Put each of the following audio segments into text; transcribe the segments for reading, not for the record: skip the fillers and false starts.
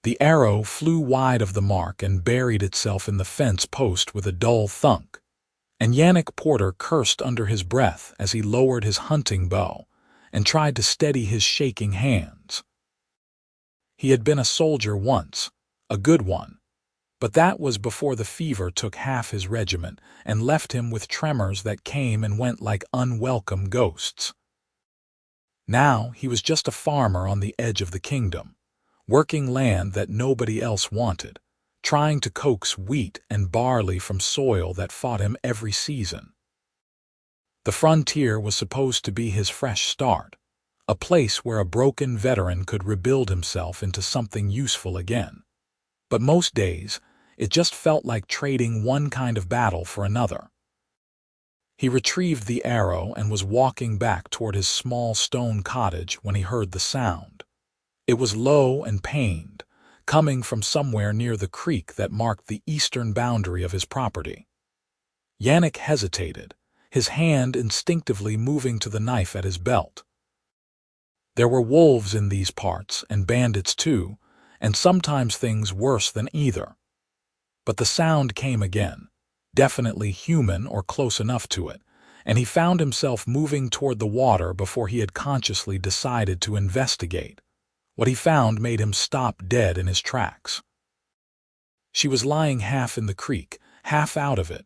The arrow flew wide of the mark and buried itself in the fence post with a dull thunk, and Yannick Porter cursed under his breath as he lowered his hunting bow and tried to steady his shaking hands. He had been a soldier once, a good one, but that was before the fever took half his regiment and left him with tremors that came and went like unwelcome ghosts. Now he was just a farmer on the edge of the kingdom, working land that nobody else wanted, trying to coax wheat and barley from soil that fought him every season. The frontier was supposed to be his fresh start, a place where a broken veteran could rebuild himself into something useful again. But most days, it just felt like trading one kind of battle for another. He retrieved the arrow and was walking back toward his small stone cottage when he heard the sound. It was low and pained, coming from somewhere near the creek that marked the eastern boundary of his property. Yannick hesitated, his hand instinctively moving to the knife at his belt. There were wolves in these parts, and bandits too, and sometimes things worse than either. But the sound came again, definitely human or close enough to it, and he found himself moving toward the water before he had consciously decided to investigate. What he found made him stop dead in his tracks. She was lying half in the creek, half out of it,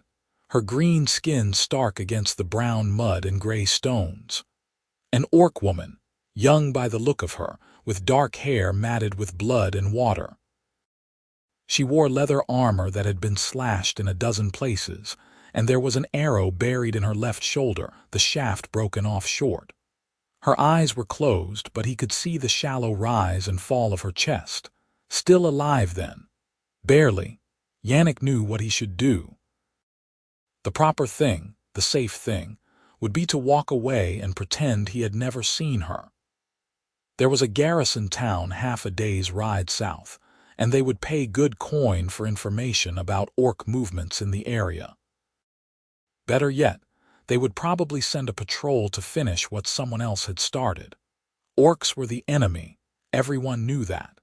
her green skin stark against the brown mud and gray stones. An orc woman, young by the look of her, with dark hair matted with blood and water. She wore leather armor that had been slashed in a dozen places, and there was an arrow buried in her left shoulder, the shaft broken off short. Her eyes were closed, but he could see the shallow rise and fall of her chest. Still alive then. Barely. Yannick knew what he should do. The proper thing, the safe thing, would be to walk away and pretend he had never seen her. There was a garrison town half a day's ride south, and they would pay good coin for information about orc movements in the area. Better yet, they would probably send a patrol to finish what someone else had started. Orcs were the enemy, everyone knew that.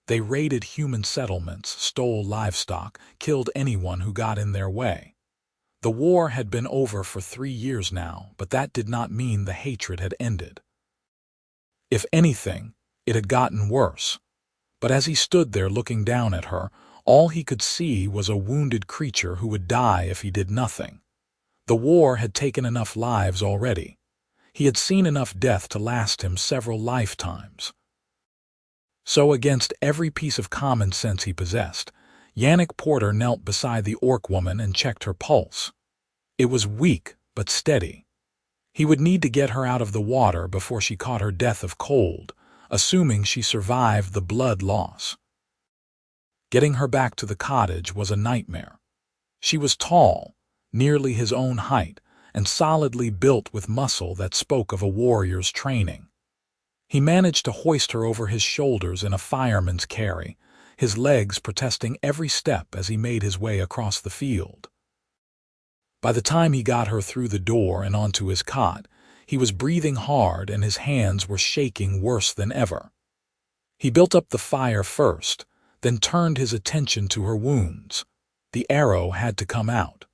They raided human settlements, stole livestock, killed anyone who got in their way. The war had been over for 3 years now, but that did not mean the hatred had ended. If anything, it had gotten worse. But as he stood there looking down at her, all he could see was a wounded creature who would die if he did nothing. The war had taken enough lives already. He had seen enough death to last him several lifetimes. So against every piece of common sense he possessed, Yannick Porter knelt beside the orc woman and checked her pulse. It was weak, but steady. He would need to get her out of the water before she caught her death of cold, assuming she survived the blood loss. Getting her back to the cottage was a nightmare. She was tall, nearly his own height, and solidly built with muscle that spoke of a warrior's training. He managed to hoist her over his shoulders in a fireman's carry, his legs protesting every step as he made his way across the field. By the time he got her through the door and onto his cot, he was breathing hard and his hands were shaking worse than ever. He built up the fire first, then turned his attention to her wounds. The arrow had to come out.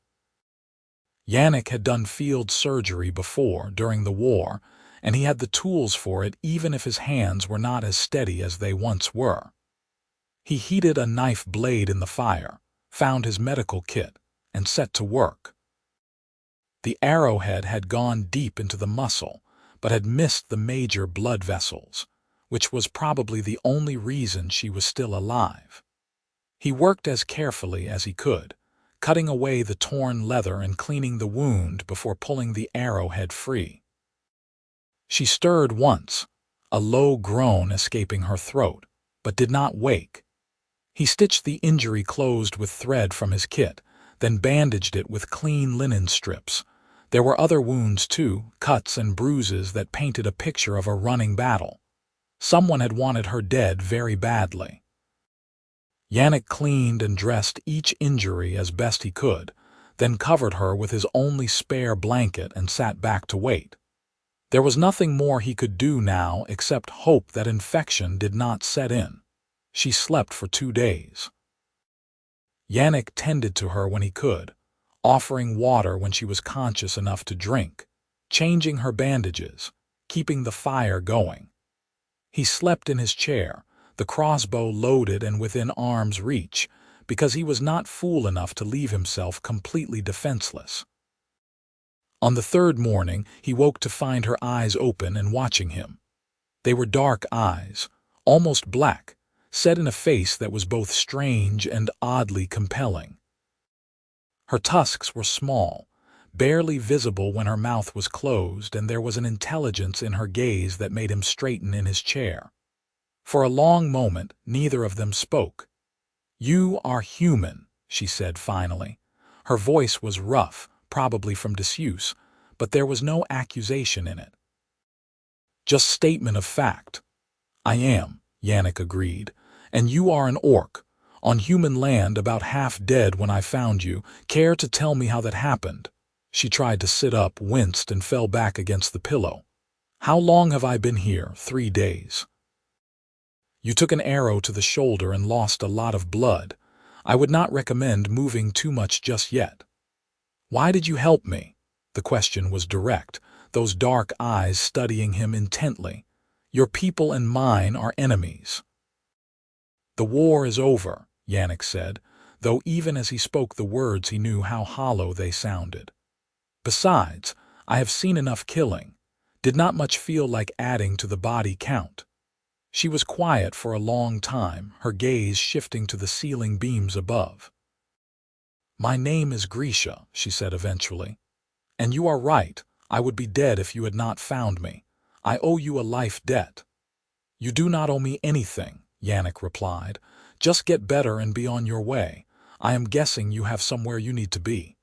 Yannick had done field surgery before, during the war, and he had the tools for it even if his hands were not as steady as they once were. He heated a knife blade in the fire, found his medical kit, and set to work. The arrowhead had gone deep into the muscle, but had missed the major blood vessels, which was probably the only reason she was still alive. He worked as carefully as he could, cutting away the torn leather and cleaning the wound before pulling the arrowhead free. She stirred once, a low groan escaping her throat, but did not wake. He stitched the injury closed with thread from his kit, then bandaged it with clean linen strips. There were other wounds too, cuts and bruises that painted a picture of a running battle. Someone had wanted her dead very badly. Yannick cleaned and dressed each injury as best he could, then covered her with his only spare blanket and sat back to wait. There was nothing more he could do now except hope that infection did not set in. She slept for 2 days. Yannick tended to her when he could, offering water when she was conscious enough to drink, changing her bandages, keeping the fire going. He slept in his chair, the crossbow loaded and within arm's reach, because he was not fool enough to leave himself completely defenseless. On the 3rd morning, he woke to find her eyes open and watching him. They were dark eyes, almost black, set in a face that was both strange and oddly compelling. Her tusks were small, barely visible when her mouth was closed, and there was an intelligence in her gaze that made him straighten in his chair. For a long moment, neither of them spoke. "You are human," she said finally. Her voice was rough, probably from disuse, but there was no accusation in it. "Just statement of fact." "I am," Yannick agreed. "And you are an orc, on human land, about half dead when I found you. Care to tell me how that happened?" She tried to sit up, winced, and fell back against the pillow. "How long have I been here? 3 days. You took an arrow to the shoulder and lost a lot of blood. I would not recommend moving too much just yet." "Why did you help me?" The question was direct, those dark eyes studying him intently. "Your people and mine are enemies." "The war is over," Yannick said, though even as he spoke the words he knew how hollow they sounded. "Besides, I have seen enough killing. Did not much feel like adding to the body count." She was quiet for a long time, her gaze shifting to the ceiling beams above. "My name is Grisha," she said eventually. "And you are right, I would be dead if you had not found me. I owe you a life debt." "You do not owe me anything," Yannick replied. "Just get better and be on your way. I am guessing you have somewhere you need to be."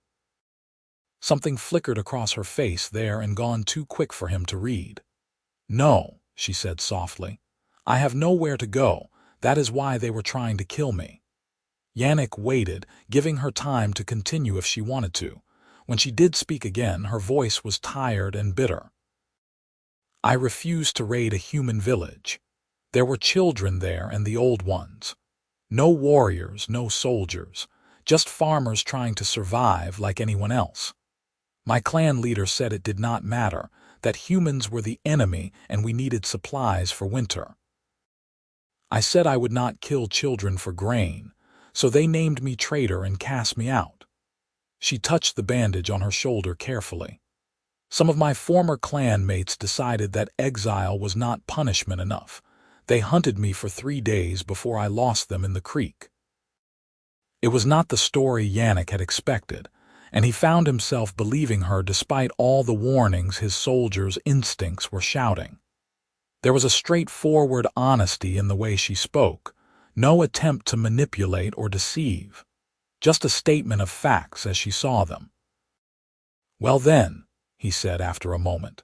Something flickered across her face there and gone too quick for him to read. "No," she said softly. "I have nowhere to go. That is why they were trying to kill me." Yannick waited, giving her time to continue if she wanted to. When she did speak again, her voice was tired and bitter. "I refused to raid a human village. There were children there and the old ones. No warriors, no soldiers, just farmers trying to survive like anyone else. My clan leader said it did not matter, that humans were the enemy and we needed supplies for winter. I said I would not kill children for grain, so they named me traitor and cast me out." She touched the bandage on her shoulder carefully. "Some of my former clan mates decided that exile was not punishment enough. They hunted me for 3 days before I lost them in the creek." It was not the story Yannick had expected, and he found himself believing her despite all the warnings his soldiers' instincts were shouting. There was a straightforward honesty in the way she spoke, no attempt to manipulate or deceive, just a statement of facts as she saw them. "Well then," he said after a moment,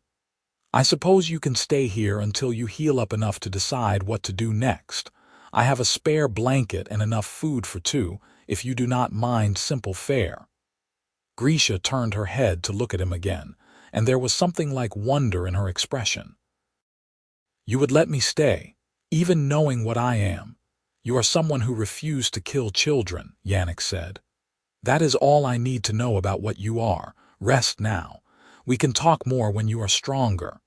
"I suppose you can stay here until you heal up enough to decide what to do next. I have a spare blanket and enough food for 2, if you do not mind simple fare." Grisha turned her head to look at him again, and there was something like wonder in her expression. "You would let me stay, even knowing what I am. You are someone who refused to kill children," Yannick said. "That is all I need to know about what you are. Rest now. We can talk more when you are stronger."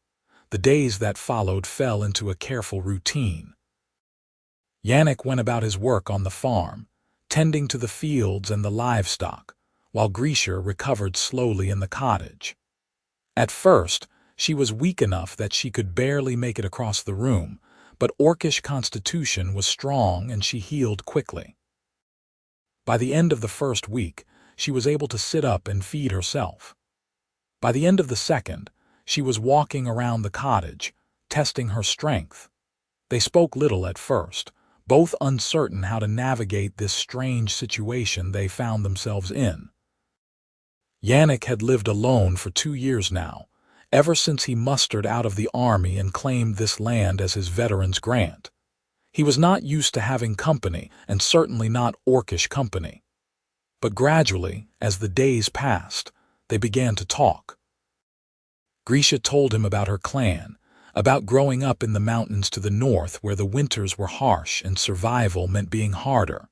The days that followed fell into a careful routine. Yannick went about his work on the farm, tending to the fields and the livestock, while Grisha recovered slowly in the cottage. At first, she was weak enough that she could barely make it across the room, but orcish constitution was strong and she healed quickly. By the end of the 1st week, she was able to sit up and feed herself. By the end of the 2nd, she was walking around the cottage, testing her strength. They spoke little at first, both uncertain how to navigate this strange situation they found themselves in. Yannick had lived alone for 2 years now, ever since he mustered out of the army and claimed this land as his veteran's grant. He was not used to having company, and certainly not orcish company. But gradually, as the days passed, they began to talk. Grisha told him about her clan, about growing up in the mountains to the north where the winters were harsh and survival meant being harder.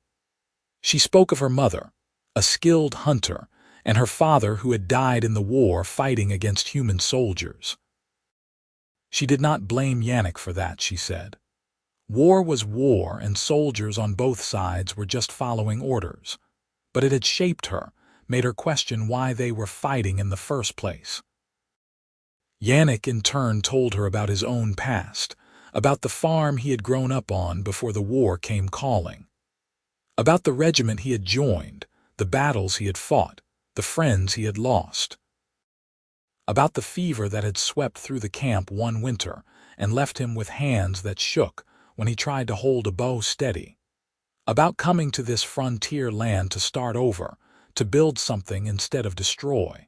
She spoke of her mother, a skilled hunter, and her father who had died in the war fighting against human soldiers. She did not blame Yannick for that, she said. War was war, and soldiers on both sides were just following orders. But it had shaped her, made her question why they were fighting in the first place. Yannick in turn told her about his own past, about the farm he had grown up on before the war came calling, about the regiment he had joined, the battles he had fought, the friends he had lost, about the fever that had swept through the camp one winter and left him with hands that shook when he tried to hold a bow steady, about coming to this frontier land to start over, to build something instead of destroy.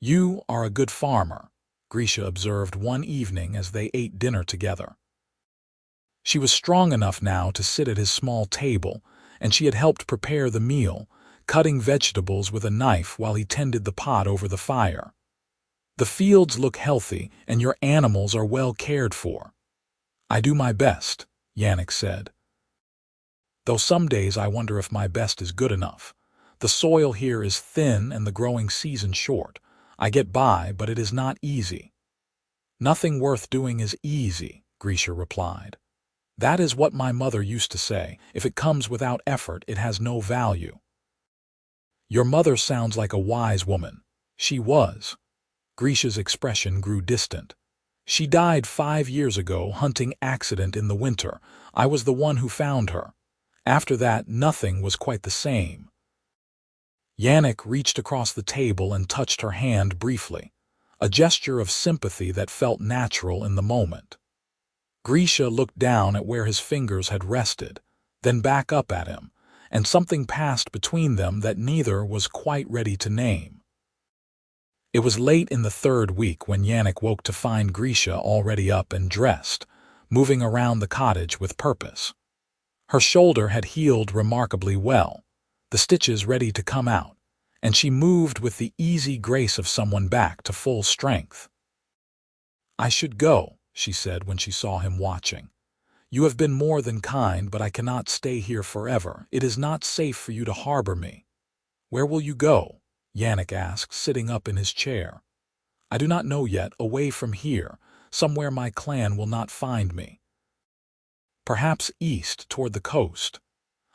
"You are a good farmer," Grisha observed one evening as they ate dinner together. She was strong enough now to sit at his small table, and she had helped prepare the meal, cutting vegetables with a knife while he tended the pot over the fire. "The fields look healthy, and your animals are well cared for." "I do my best," Yannick said. "Though some days I wonder if my best is good enough. The soil here is thin and the growing season short. I get by, but it is not easy." "Nothing worth doing is easy," Grisha replied. "That is what my mother used to say. If it comes without effort, it has no value." "Your mother sounds like a wise woman." "She was." Grisha's expression grew distant. "She died 5 years ago, hunting accident in the winter. I was the one who found her. After that, nothing was quite the same." Yannick reached across the table and touched her hand briefly, a gesture of sympathy that felt natural in the moment. Grisha looked down at where his fingers had rested, then back up at him, and something passed between them that neither was quite ready to name. It was late in the 3rd week when Yannick woke to find Grisha already up and dressed, moving around the cottage with purpose. Her shoulder had healed remarkably well, the stitches ready to come out, and she moved with the easy grace of someone back to full strength. "I should go," she said when she saw him watching. "You have been more than kind, but I cannot stay here forever. It is not safe for you to harbor me." "Where will you go?" Yannick asked, sitting up in his chair. "I do not know yet, away from here, somewhere my clan will not find me. Perhaps east, toward the coast.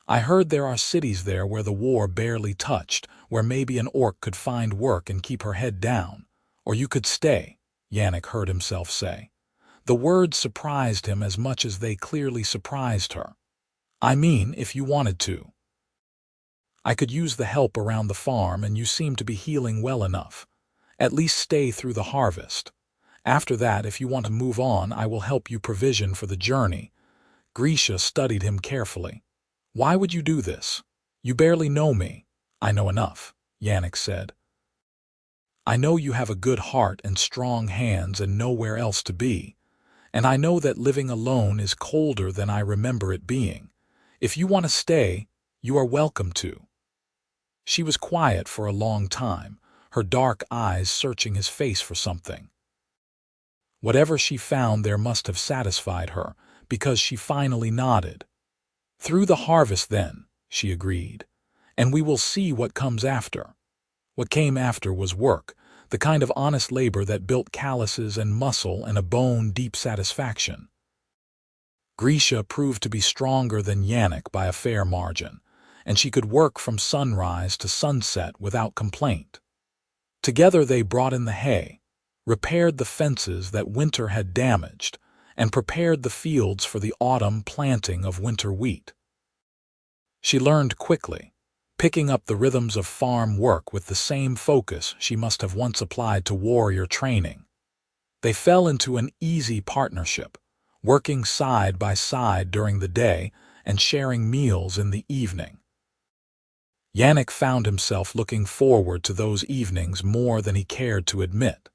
I heard there are cities there where the war barely touched, where maybe an orc could find work and keep her head down. Or you could stay," Yannick heard himself say. The words surprised him as much as they clearly surprised her. "I mean, if you wanted to. I could use the help around the farm, and you seem to be healing well enough. At least stay through the harvest. After that, if you want to move on, I will help you provision for the journey." Grisha studied him carefully. "Why would you do this? You barely know me." "I know enough," Yannick said. "I know you have a good heart and strong hands and nowhere else to be. And I know that living alone is colder than I remember it being. If you want to stay, you are welcome to." She was quiet for a long time, her dark eyes searching his face for something. Whatever she found there must have satisfied her, because she finally nodded. "Through the harvest then," she agreed, "and we will see what comes after." What came after was work, the kind of honest labor that built calluses and muscle and a bone-deep satisfaction. Grisha proved to be stronger than Yannick by a fair margin, and she could work from sunrise to sunset without complaint. Together they brought in the hay, repaired the fences that winter had damaged, and prepared the fields for the autumn planting of winter wheat. She learned quickly, picking up the rhythms of farm work with the same focus she must have once applied to warrior training. They fell into an easy partnership, working side by side during the day and sharing meals in the evening. Yannick found himself looking forward to those evenings more than he cared to admit.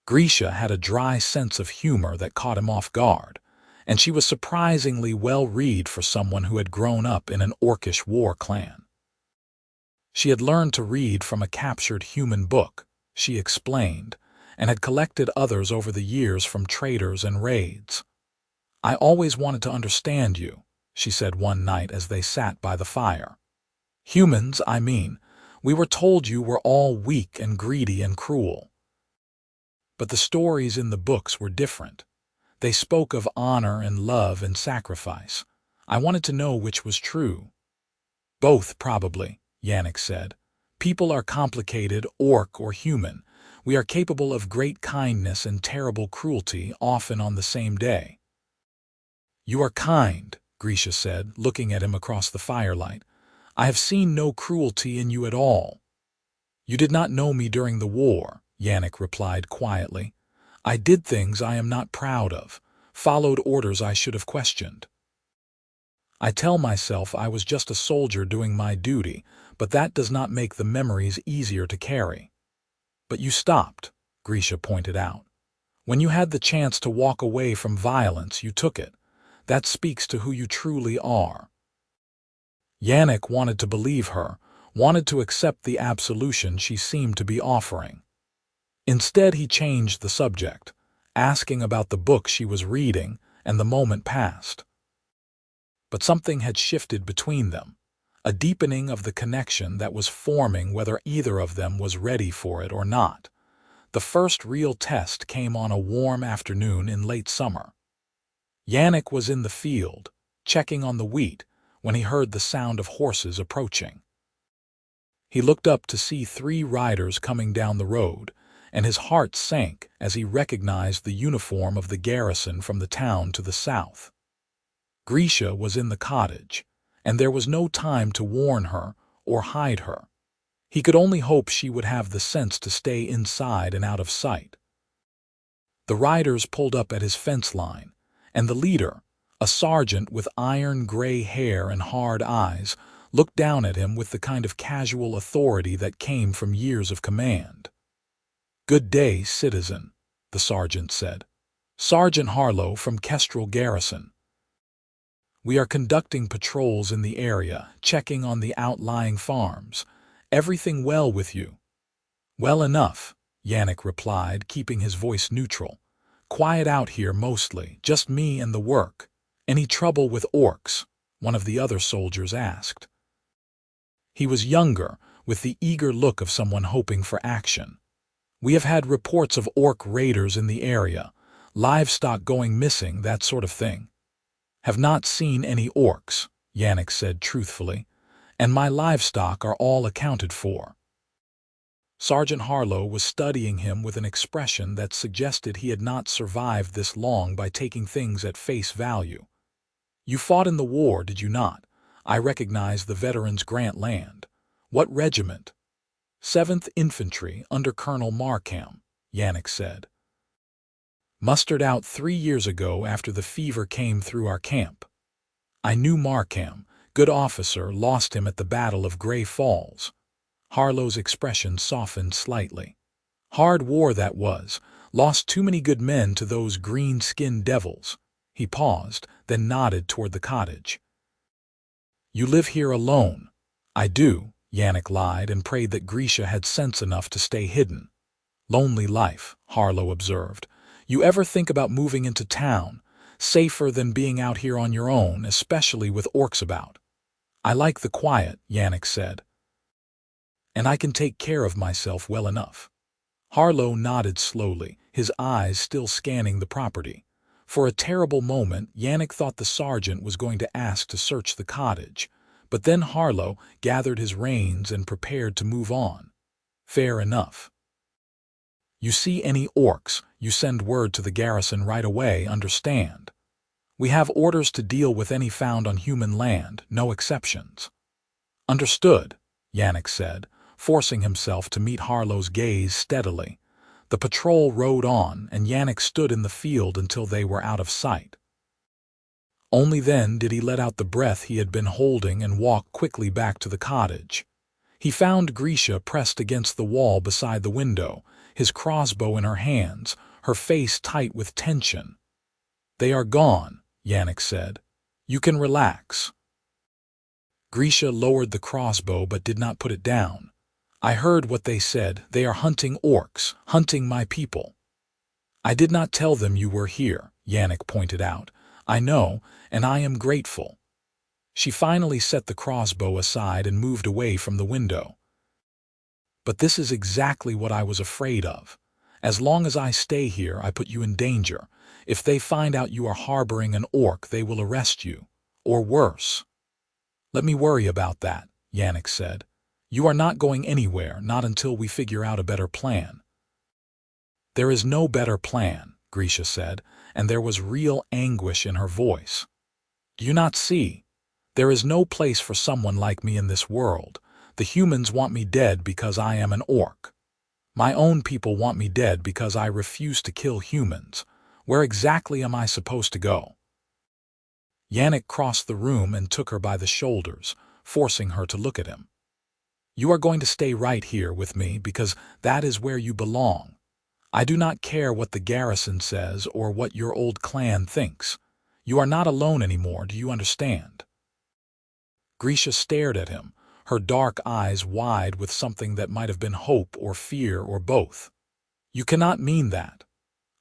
Grisha had a dry sense of humor that caught him off guard, and she was surprisingly well-read for someone who had grown up in an orcish war clan. She had learned to read from a captured human book, she explained, and had collected others over the years from traders and raids. "I always wanted to understand you," she said one night as they sat by the fire. "Humans, I mean. We were told you were all weak and greedy and cruel. But the stories in the books were different. They spoke of honor and love and sacrifice. I wanted to know which was true." "Both, probably," Yannick said. "People are complicated, orc or human. We are capable of great kindness and terrible cruelty, often on the same day." "You are kind," Grisha said, looking at him across the firelight. "I have seen no cruelty in you at all." "You did not know me during the war," Yannick replied quietly. "I did things I am not proud of, followed orders I should have questioned. I tell myself I was just a soldier doing my duty, but that does not make the memories easier to carry." "But you stopped," Grisha pointed out. "When you had the chance to walk away from violence, you took it. That speaks to who you truly are." Yannick wanted to believe her, wanted to accept the absolution she seemed to be offering. Instead, he changed the subject, asking about the book she was reading, and the moment passed. But something had shifted between them, a deepening of the connection that was forming whether either of them was ready for it or not. The first real test came on a warm afternoon in late summer. Yannick was in the field, checking on the wheat, when he heard the sound of horses approaching. He looked up to see 3 riders coming down the road, and his heart sank as he recognized the uniform of the garrison from the town to the south. Grisha was in the cottage, and there was no time to warn her or hide her. He could only hope she would have the sense to stay inside and out of sight. The riders pulled up at his fence line, and the leader, a sergeant with iron-gray hair and hard eyes, looked down at him with the kind of casual authority that came from years of command. "Good day, citizen," the sergeant said. "Sergeant Harlow from Kestrel Garrison. We are conducting patrols in the area, checking on the outlying farms. Everything well with you?" "Well enough," Yannick replied, keeping his voice neutral. "Quiet out here mostly, just me and the work." "Any trouble with orcs?" one of the other soldiers asked. He was younger, with the eager look of someone hoping for action. "We have had reports of orc raiders in the area, livestock going missing, that sort of thing." "Have not seen any orcs," Yannick said truthfully, "and my livestock are all accounted for." Sergeant Harlow was studying him with an expression that suggested he had not survived this long by taking things at face value. "You fought in the war, did you not? I recognize the veterans Grant land. What regiment?" "7th Infantry, under Colonel Markham," Yannick said. "Mustered out 3 years ago after the fever came through our camp." "I knew Markham. Good officer, lost him at the Battle of Grey Falls." Harlow's expression softened slightly. "Hard war that was. Lost too many good men to those green-skinned devils." He paused, then nodded toward the cottage. "You live here alone?" "I do," Yannick lied and prayed that Grisha had sense enough to stay hidden. "Lonely life," Harlow observed. "You ever think about moving into town? Safer than being out here on your own, especially with orcs about." "I like the quiet," Yannick said. "And I can take care of myself well enough." Harlow nodded slowly, his eyes still scanning the property. For a terrible moment, Yannick thought the sergeant was going to ask to search the cottage, but then Harlow gathered his reins and prepared to move on. "Fair enough. You see any orcs, you send word to the garrison right away, understand? We have orders to deal with any found on human land, no exceptions." "Understood," Yannick said, forcing himself to meet Harlow's gaze steadily. The patrol rode on, and Yannick stood in the field until they were out of sight. Only then did he let out the breath he had been holding and walk quickly back to the cottage. He found Grisha pressed against the wall beside the window, his crossbow in her hands, her face tight with tension. "They are gone," Yannick said. "You can relax." Grisha lowered the crossbow but did not put it down. I heard what they said. They are hunting orcs, hunting my people. I did not tell them you were here, Yannick pointed out. I know, and I am grateful. She finally set the crossbow aside and moved away from the window. But this is exactly what I was afraid of. As long as I stay here, I put you in danger. If they find out you are harboring an orc, they will arrest you. Or worse. Let me worry about that, Yannick said. You are not going anywhere, not until we figure out a better plan. There is no better plan, Grisha said, and there was real anguish in her voice. Do you not see? There is no place for someone like me in this world. The humans want me dead because I am an orc. My own people want me dead because I refuse to kill humans. Where exactly am I supposed to go? Yannick crossed the room and took her by the shoulders, forcing her to look at him. You are going to stay right here with me because that is where you belong. I do not care what the garrison says or what your old clan thinks. You are not alone anymore, do you understand? Grisha stared at him, her dark eyes wide with something that might have been hope or fear or both. You cannot mean that.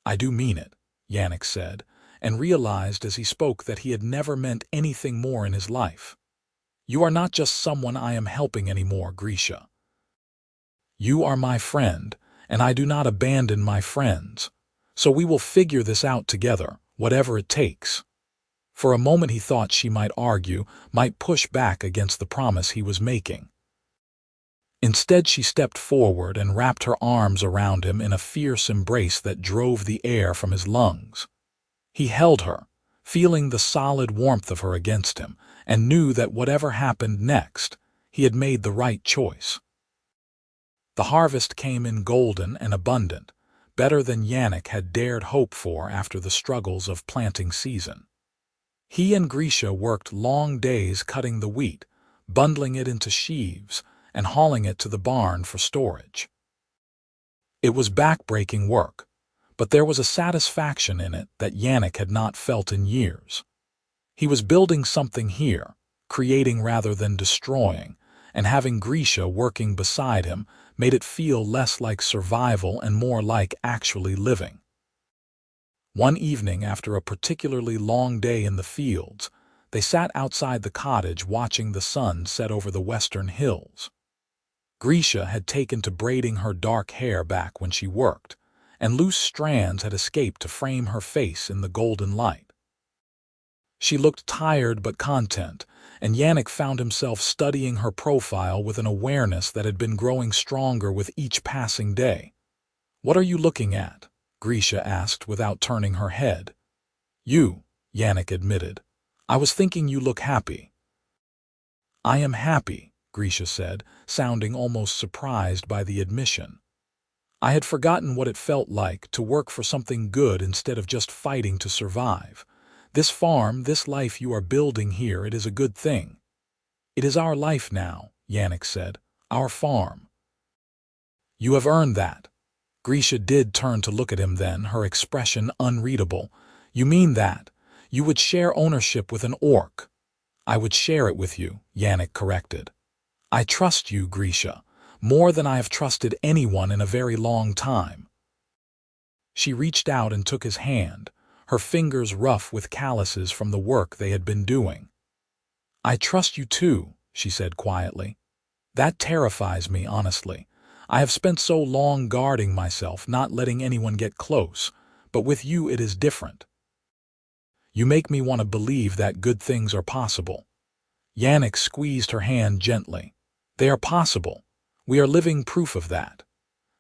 I do mean it, Yannick said, and realized as he spoke that he had never meant anything more in his life. You are not just someone I am helping anymore, Grisha. You are my friend, and I do not abandon my friends. So we will figure this out together, whatever it takes. For a moment he thought she might argue, might push back against the promise he was making. Instead she stepped forward and wrapped her arms around him in a fierce embrace that drove the air from his lungs. He held her, feeling the solid warmth of her against him, and knew that whatever happened next, he had made the right choice. The harvest came in golden and abundant, better than Yannick had dared hope for after the struggles of planting season. He and Grisha worked long days cutting the wheat, bundling it into sheaves, and hauling it to the barn for storage. It was back-breaking work, but there was a satisfaction in it that Yannick had not felt in years. He was building something here, creating rather than destroying, and having Grisha working beside him made it feel less like survival and more like actually living. One evening, after a particularly long day in the fields, they sat outside the cottage watching the sun set over the western hills. Grisha had taken to braiding her dark hair back when she worked, and loose strands had escaped to frame her face in the golden light. She looked tired but content, and Yannick found himself studying her profile with an awareness that had been growing stronger with each passing day. "What are you looking at?" Grisha asked without turning her head. "You," Yannick admitted. "I was thinking you look happy." "I am happy," Grisha said, sounding almost surprised by the admission. "I had forgotten what it felt like to work for something good instead of just fighting to survive. This farm, this life you are building here, it is a good thing." "It is our life now," Yannick said. "Our farm." "You have earned that." Grisha did turn to look at him then, her expression unreadable. "You mean that? You would share ownership with an orc?" "I would share it with you," Yannick corrected. "I trust you, Grisha, more than I have trusted anyone in a very long time." She reached out and took his hand, her fingers rough with calluses from the work they had been doing. "I trust you too," she said quietly. "That terrifies me, honestly. I have spent so long guarding myself, not letting anyone get close, but with you it is different. You make me want to believe that good things are possible." Yannick squeezed her hand gently. "They are possible. We are living proof of that."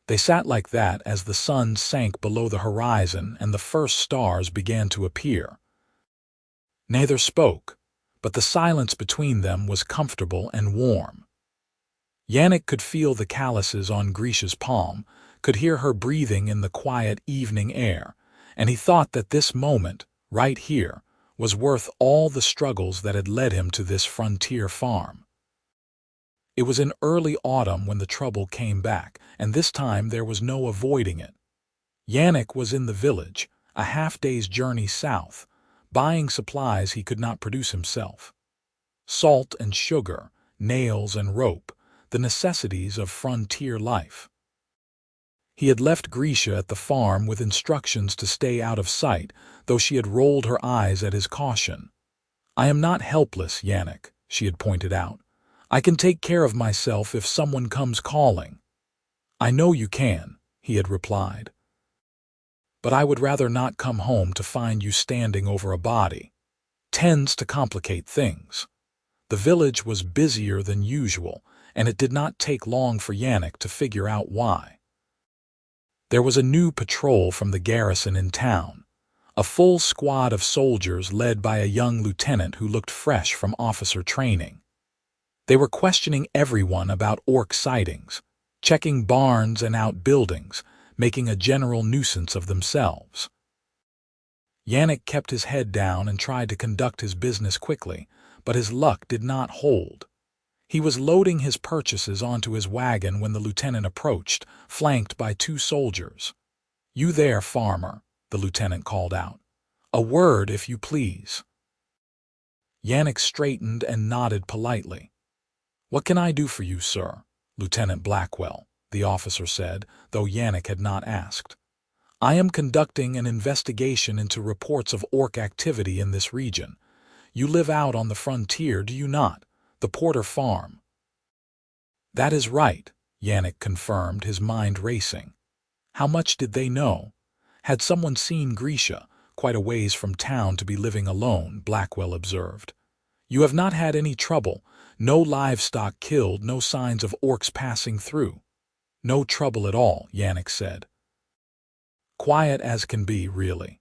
They sat like that as the sun sank below the horizon and the first stars began to appear. Neither spoke, but the silence between them was comfortable and warm. Yannick could feel the calluses on Grisha's palm, could hear her breathing in the quiet evening air, and he thought that this moment, right here, was worth all the struggles that had led him to this frontier farm. It was in early autumn when the trouble came back, and this time there was no avoiding it. Yannick was in the village, a half-day's journey south, buying supplies he could not produce himself. Salt and sugar, nails and rope, the necessities of frontier life. He had left Grisha at the farm with instructions to stay out of sight, though she had rolled her eyes at his caution. "I am not helpless, Yannick," she had pointed out. "I can take care of myself if someone comes calling." "I know you can," he had replied. "But I would rather not come home to find you standing over a body. Tends to complicate things." The village was busier than usual, and it did not take long for Yannick to figure out why. There was a new patrol from the garrison in town, a full squad of soldiers led by a young lieutenant who looked fresh from officer training. They were questioning everyone about orc sightings, checking barns and outbuildings, making a general nuisance of themselves. Yannick kept his head down and tried to conduct his business quickly, but his luck did not hold. He was loading his purchases onto his wagon when the lieutenant approached, flanked by 2 soldiers. "You there, farmer," the lieutenant called out. "A word, if you please." Yannick straightened and nodded politely. "What can I do for you, sir?" "Lieutenant Blackwell," the officer said, though Yannick had not asked. "I am conducting an investigation into reports of orc activity in this region. You live out on the frontier, do you not? The Porter farm." "That is right," Yannick confirmed, his mind racing. How much did they know? Had someone seen Grisha, quite a ways from town to be living alone, Blackwell observed. "You have not had any trouble. No livestock killed, no signs of orcs passing through." "No trouble at all," Yannick said. "Quiet as can be, really."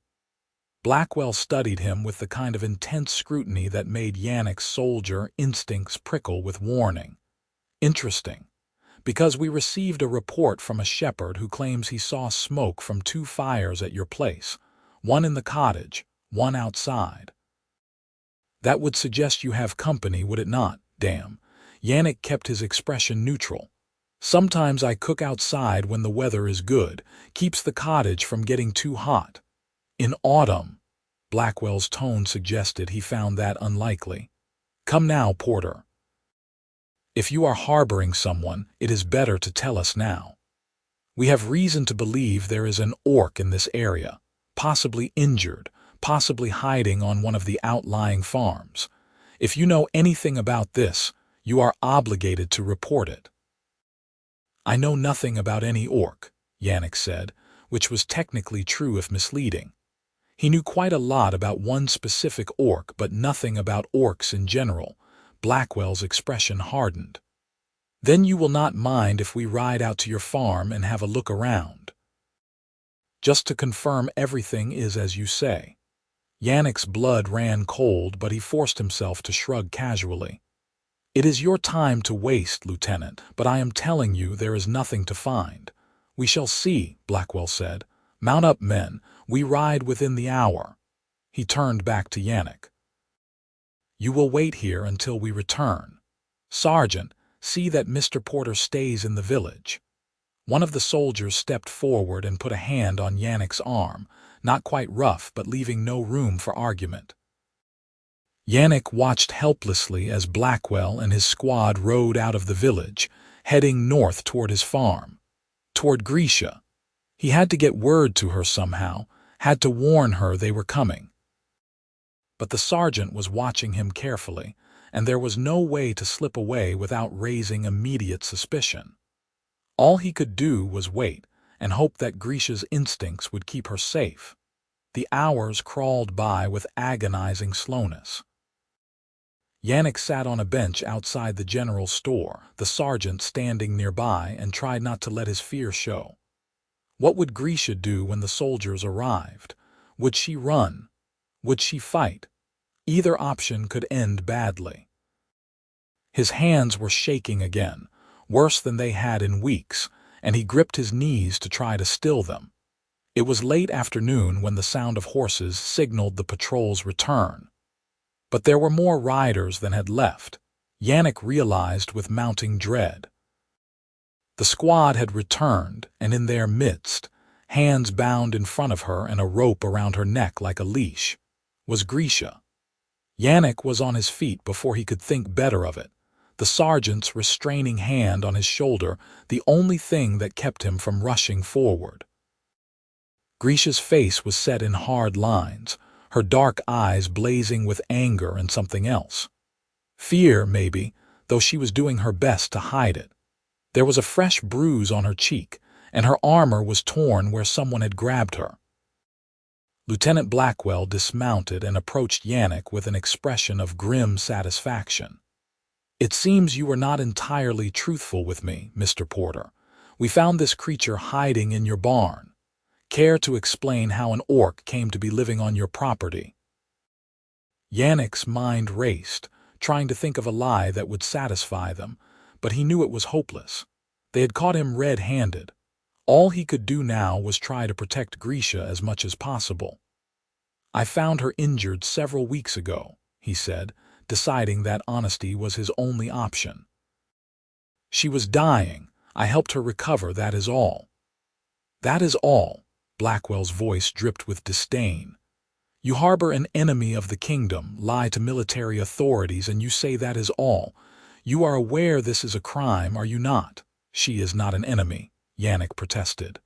Blackwell studied him with the kind of intense scrutiny that made Yannick's soldier instincts prickle with warning. "Interesting, because we received a report from a shepherd who claims he saw smoke from 2 fires at your place, one in the cottage, one outside." "That would suggest you have company, would it not? Damn." Yannick kept his expression neutral. "Sometimes I cook outside when the weather is good, keeps the cottage from getting too hot." "In autumn," Blackwell's tone suggested he found that unlikely. "Come now, Porter. If you are harboring someone, it is better to tell us now. We have reason to believe there is an orc in this area, possibly injured, possibly hiding on one of the outlying farms. If you know anything about this, you are obligated to report it." "I know nothing about any orc," Yannick said, which was technically true if misleading. He knew quite a lot about one specific orc, but nothing about orcs in general. Blackwell's expression hardened. "Then you will not mind if we ride out to your farm and have a look around?" "Just to confirm everything is as you say." Yannick's blood ran cold, but he forced himself to shrug casually. "It is your time to waste, Lieutenant, but I am telling you there is nothing to find." "We shall see," Blackwell said. "Mount up, men. We ride within the hour." He turned back to Yannick. "You will wait here until we return. Sergeant, see that Mr. Porter stays in the village." One of the soldiers stepped forward and put a hand on Yannick's arm, not quite rough but leaving no room for argument. Yannick watched helplessly as Blackwell and his squad rode out of the village, heading north toward his farm, toward Grisha. He had to get word to her somehow, had to warn her they were coming. But the sergeant was watching him carefully, and there was no way to slip away without raising immediate suspicion. All he could do was wait and hope that Grisha's instincts would keep her safe. The hours crawled by with agonizing slowness. Yannick sat on a bench outside the general store, the sergeant standing nearby, and tried not to let his fear show. What would Grisha do when the soldiers arrived? Would she run? Would she fight? Either option could end badly. His hands were shaking again, worse than they had in weeks, and he gripped his knees to try to still them. It was late afternoon when the sound of horses signaled the patrol's return. But there were more riders than had left, Yannick realized with mounting dread. The squad had returned, and in their midst, hands bound in front of her and a rope around her neck like a leash, was Grisha. Yannick was on his feet before he could think better of it. the sergeant's restraining hand on his shoulder the only thing that kept him from rushing forward. Grisha's face was set in hard lines, her dark eyes blazing with anger and something else. Fear, maybe, though she was doing her best to hide it. There was a fresh bruise on her cheek, and her armor was torn where someone had grabbed her. Lieutenant Blackwell dismounted and approached Yannick with an expression of grim satisfaction. "It seems you were not entirely truthful with me, Mr. Porter. We found this creature hiding in your barn. Care to explain how an orc came to be living on your property?" Yannick's mind raced, trying to think of a lie that would satisfy them, but he knew it was hopeless. They had caught him red-handed. All he could do now was try to protect Grisha as much as possible. "I found her injured several weeks ago," he said, deciding that honesty was his only option. "She was dying. I helped her recover, that is all." "That is all?" Blackwell's voice dripped with disdain. "You harbor an enemy of the kingdom, lie to military authorities, and you say that is all. You are aware this is a crime, are you not?" "She is not an enemy," Yannick protested.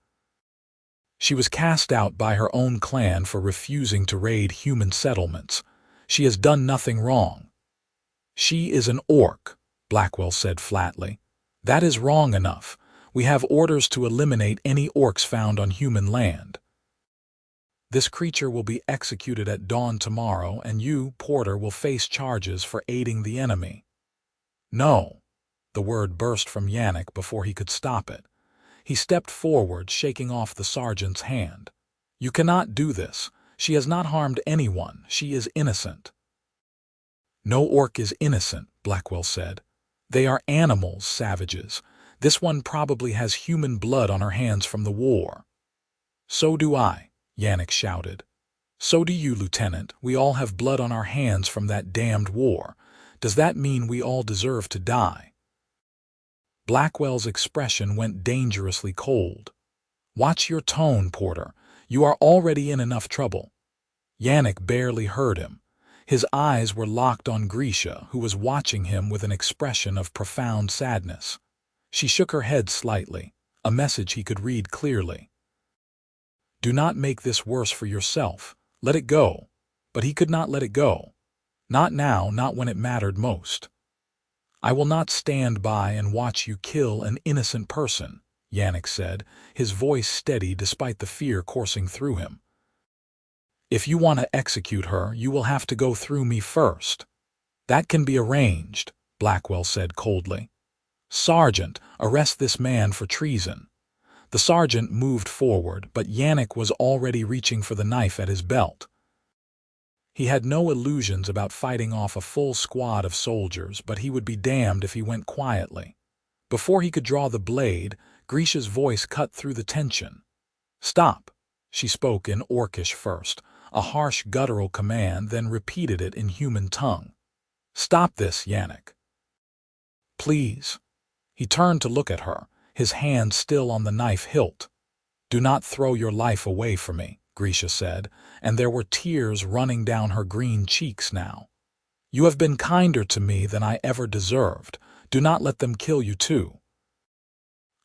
"She was cast out by her own clan for refusing to raid human settlements. She has done nothing wrong." "She is an orc," Blackwell said flatly. "That is wrong enough. We have orders to eliminate any orcs found on human land. This creature will be executed at dawn tomorrow, and you, Porter, will face charges for aiding the enemy." "No." The word burst from Yannick before he could stop it. He stepped forward, shaking off the sergeant's hand. "You cannot do this. She has not harmed anyone. She is innocent." "No orc is innocent," Blackwell said. "They are animals, savages. This one probably has human blood on her hands from the war." "So do I," Yannick shouted. "So do you, Lieutenant. We all have blood on our hands from that damned war. Does that mean we all deserve to die?" Blackwell's expression went dangerously cold. "Watch your tone, Porter. You are already in enough trouble." Yannick barely heard him. His eyes were locked on Grisha, who was watching him with an expression of profound sadness. She shook her head slightly, a message he could read clearly. "Do not make this worse for yourself. Let it go." But he could not let it go. Not now, not when it mattered most. "I will not stand by and watch you kill an innocent person," Yannick said, his voice steady despite the fear coursing through him. "If you want to execute her, you will have to go through me first." "That can be arranged," Blackwell said coldly. "Sergeant, arrest this man for treason." The sergeant moved forward, but Yannick was already reaching for the knife at his belt. He had no illusions about fighting off a full squad of soldiers, but he would be damned if he went quietly. Before he could draw the blade, Grisha's voice cut through the tension. "Stop!" She spoke in Orcish first, a harsh guttural command, then repeated it in human tongue. "Stop this, Yannick." "Please." He turned to look at her, his hand still on the knife hilt. "Do not throw your life away for me," Grisha said, and there were tears running down her green cheeks now. "You have been kinder to me than I ever deserved. Do not let them kill you too."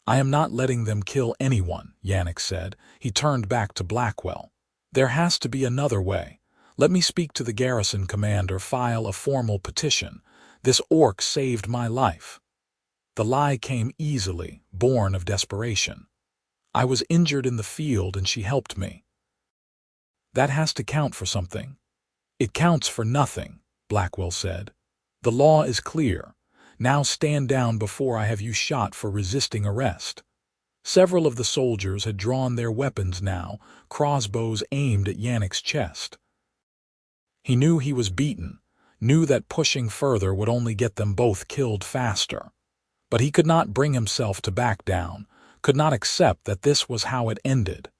"I am not letting them kill anyone," Yannick said. He turned back to Blackwell. "There has to be another way. Let me speak to the garrison commander, file a formal petition. This orc saved my life." The lie came easily, born of desperation. "I was injured in the field and she helped me." "That has to count for something." "It counts for nothing," Blackwell said. "The law is clear. Now stand down before I have you shot for resisting arrest." Several of the soldiers had drawn their weapons now, crossbows aimed at Yannick's chest. He knew he was beaten, knew that pushing further would only get them both killed faster. But he could not bring himself to back down, could not accept that this was how it ended.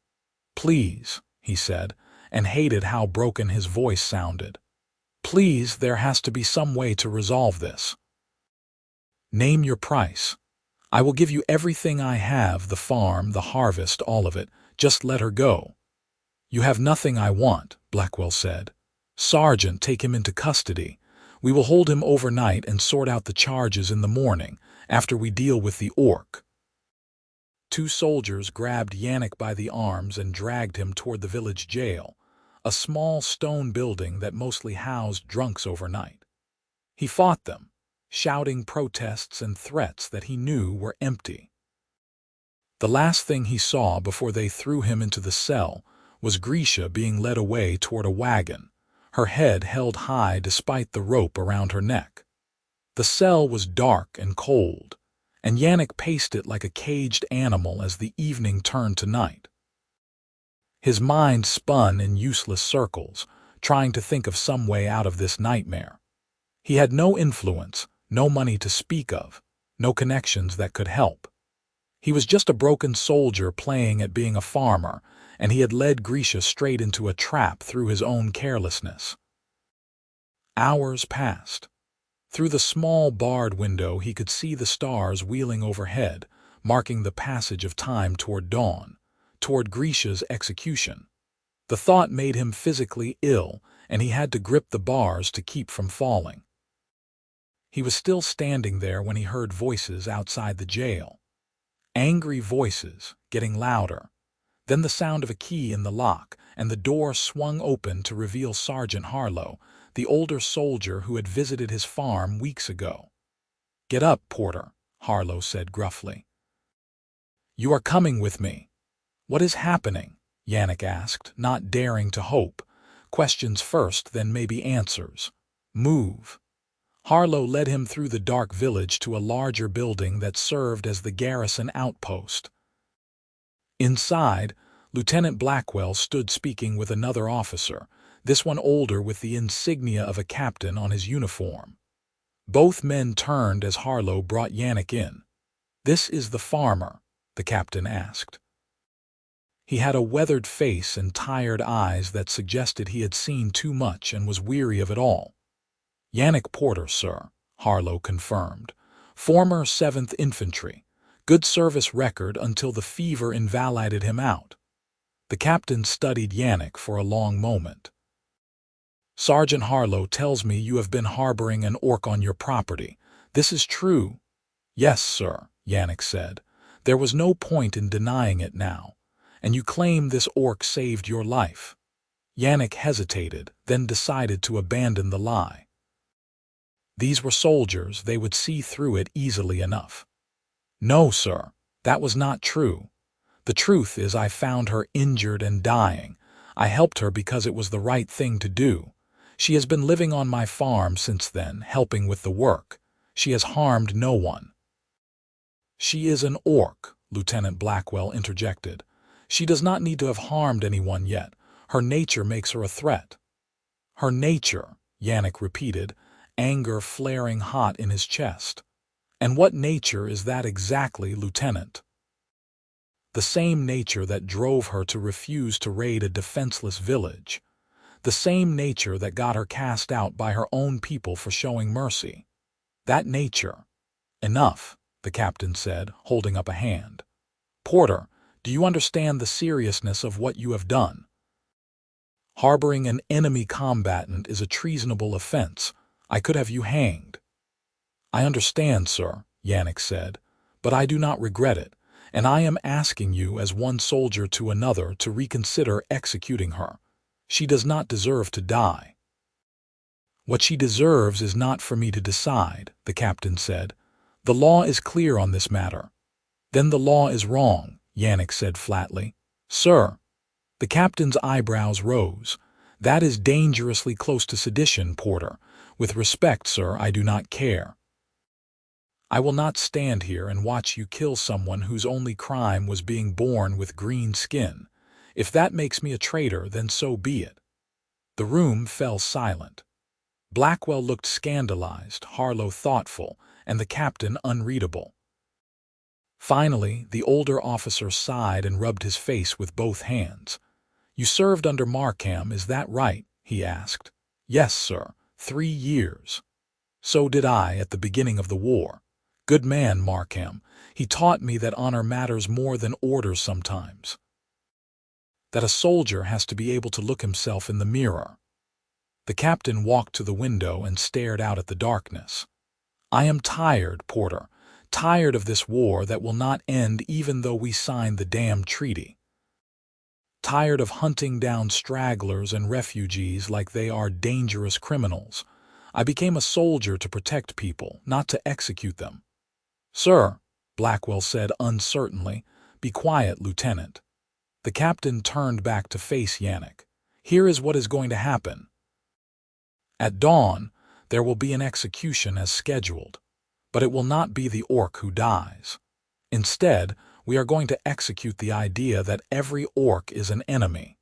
"Please," he said, and hated how broken his voice sounded. "Please, there has to be some way to resolve this. Name your price. I will give you everything I have, the farm, the harvest, all of it. Just let her go." "You have nothing I want," Blackwell said. "Sergeant, take him into custody. We will hold him overnight and sort out the charges in the morning, after we deal with the orc." Two soldiers grabbed Yannick by the arms and dragged him toward the village jail, a small stone building that mostly housed drunks overnight. He fought them, shouting protests and threats that he knew were empty. The last thing he saw before they threw him into the cell was Grisha being led away toward a wagon, her head held high despite the rope around her neck. The cell was dark and cold, and Yannick paced it like a caged animal as the evening turned to night. His mind spun in useless circles, trying to think of some way out of this nightmare. He had no influence, no money to speak of, no connections that could help. He was just a broken soldier playing at being a farmer, and he had led Grisha straight into a trap through his own carelessness. Hours passed. Through the small barred window he could see the stars wheeling overhead, marking the passage of time toward dawn, toward Grisha's execution. The thought made him physically ill, and he had to grip the bars to keep from falling. He was still standing there when he heard voices outside the jail. Angry voices, getting louder. Then the sound of a key in the lock, and the door swung open to reveal Sergeant Harlow, the older soldier who had visited his farm weeks ago. "Get up, Porter," Harlow said gruffly. "You are coming with me." "What is happening?" Yannick asked, not daring to hope. Questions first, then maybe answers. "Move." Harlow led him through the dark village to a larger building that served as the garrison outpost. Inside, Lieutenant Blackwell stood speaking with another officer, this one older with the insignia of a captain on his uniform. Both men turned as Harlow brought Yannick in. "This is the farmer?" the captain asked. He had a weathered face and tired eyes that suggested he had seen too much and was weary of it all. "Yannick Porter, sir," Harlow confirmed. "Former 7th Infantry. Good service record until the fever invalided him out." The captain studied Yannick for a long moment. "Sergeant Harlow tells me you have been harboring an orc on your property. This is true?" "Yes, sir," Yannick said. "There was no point in denying it now. And you claim this orc saved your life." Yannick hesitated, then decided to abandon the lie. These were soldiers, they would see through it easily enough. "No, sir, that was not true. The truth is I found her injured and dying. I helped her because it was the right thing to do. She has been living on my farm since then, helping with the work. She has harmed no one." "She is an orc," Lieutenant Blackwell interjected. "She does not need to have harmed anyone yet. Her nature makes her a threat." "Her nature," Yannick repeated, anger flaring hot in his chest. "And what nature is that exactly, Lieutenant?" "The same nature that drove her to refuse to raid a defenseless village. The same nature that got her cast out by her own people for showing mercy. That nature." "Enough," the captain said, holding up a hand. "Porter, do you understand the seriousness of what you have done? Harboring an enemy combatant is a treasonable offense. I could have you hanged." "I understand, sir," Yannick said, "but I do not regret it, and I am asking you as one soldier to another to reconsider executing her. She does not deserve to die." "What she deserves is not for me to decide," the captain said. "The law is clear on this matter." "Then the law is wrong," Yannick said flatly. "Sir." The captain's eyebrows rose. "That is dangerously close to sedition, Porter. With respect, sir, I do not care. I will not stand here and watch you kill someone whose only crime was being born with green skin. If that makes me a traitor, then so be it." The room fell silent. Blackwell looked scandalized, Harlow thoughtful, and the captain unreadable. Finally, the older officer sighed and rubbed his face with both hands. "You served under Markham, is that right?" he asked. "Yes, sir. 3 years. So did I at the beginning of the war. Good man, Markham. He taught me that honor matters more than orders sometimes. That a soldier has to be able to look himself in the mirror." The captain walked to the window and stared out at the darkness. I am tired, Porter. Tired of this war that will not end even though we sign the damn treaty. Tired of hunting down stragglers and refugees like they are dangerous criminals. I became a soldier to protect people, not to execute them. Sir, Blackwell said uncertainly, be quiet, Lieutenant. The captain turned back to face Yannick. Here is what is going to happen. At dawn, there will be an execution as scheduled, but it will not be the orc who dies. Instead, we are going to execute the idea that every orc is an enemy.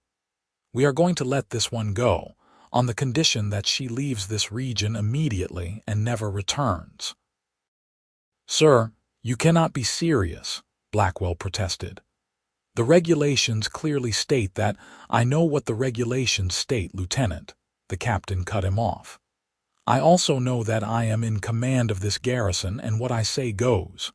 We are going to let this one go, on the condition that she leaves this region immediately and never returns. Sir, you cannot be serious, Blackwell protested. The regulations clearly state that. I know what the regulations state, Lieutenant. The captain cut him off. I also know that I am in command of this garrison and what I say goes.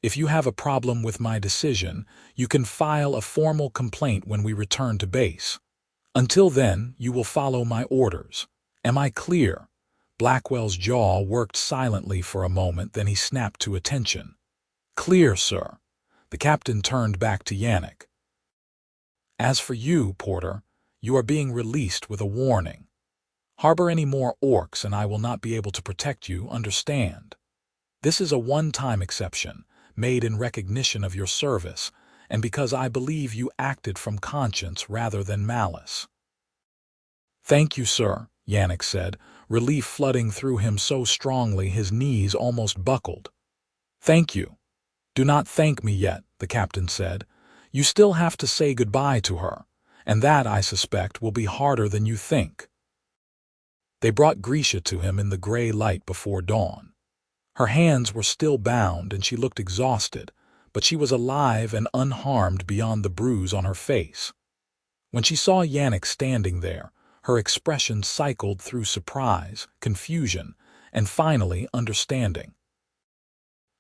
If you have a problem with my decision, you can file a formal complaint when we return to base. Until then, you will follow my orders. Am I clear? Blackwell's jaw worked silently for a moment, then he snapped to attention. Clear, sir. The captain turned back to Yannick. As for you, Porter, you are being released with a warning. Harbor any more orcs and I will not be able to protect you, understand? This is a one-time exception, made in recognition of your service, and because I believe you acted from conscience rather than malice. Thank you, sir, Yannick said, relief flooding through him so strongly his knees almost buckled. Thank you. Do not thank me yet, the captain said. You still have to say goodbye to her, and that, I suspect, will be harder than you think. They brought Grisha to him in the gray light before dawn. Her hands were still bound and she looked exhausted, but she was alive and unharmed beyond the bruise on her face. When she saw Yannick standing there, her expression cycled through surprise, confusion, and finally understanding.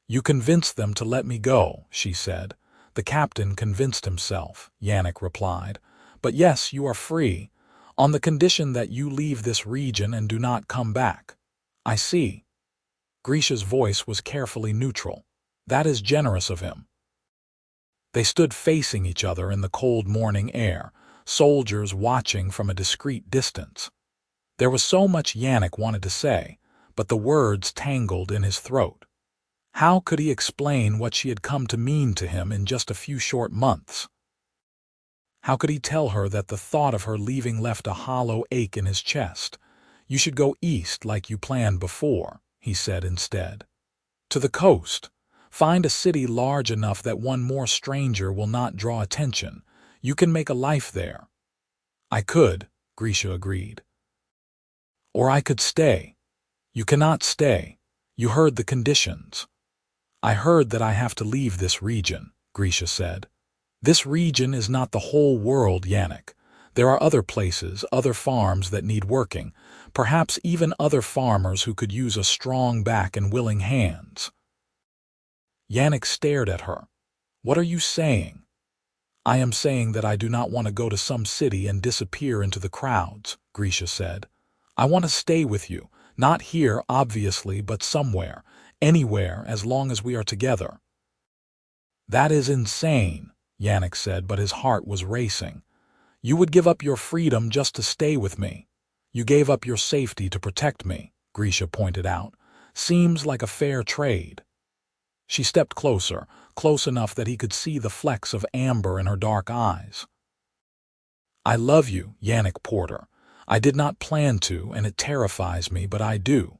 You convinced them to let me go, she said. The captain convinced himself, Yannick replied. But yes, you are free, on the condition that you leave this region and do not come back. I see. Grisha's voice was carefully neutral. That is generous of him. They stood facing each other in the cold morning air, soldiers watching from a discreet distance. There was so much Yannick wanted to say, but the words tangled in his throat. How could he explain what she had come to mean to him in just a few short months? How could he tell her that the thought of her leaving left a hollow ache in his chest? You should go east like you planned before, he said instead. To the coast. Find a city large enough that one more stranger will not draw attention. You can make a life there. I could, Grisha agreed. Or I could stay. You cannot stay. You heard the conditions. I heard that I have to leave this region, Grisha said. This region is not the whole world, Yannick. There are other places, other farms that need working, perhaps even other farmers who could use a strong back and willing hands. Yannick stared at her. What are you saying? I am saying that I do not want to go to some city and disappear into the crowds, Grisha said. I want to stay with you, not here, obviously, but somewhere, anywhere, as long as we are together. That is insane, Yannick said, but his heart was racing. You would give up your freedom just to stay with me. You gave up your safety to protect me, Grisha pointed out. Seems like a fair trade. She stepped closer, close enough that he could see the flecks of amber in her dark eyes. I love you, Yannick Porter. I did not plan to, and it terrifies me, but I do.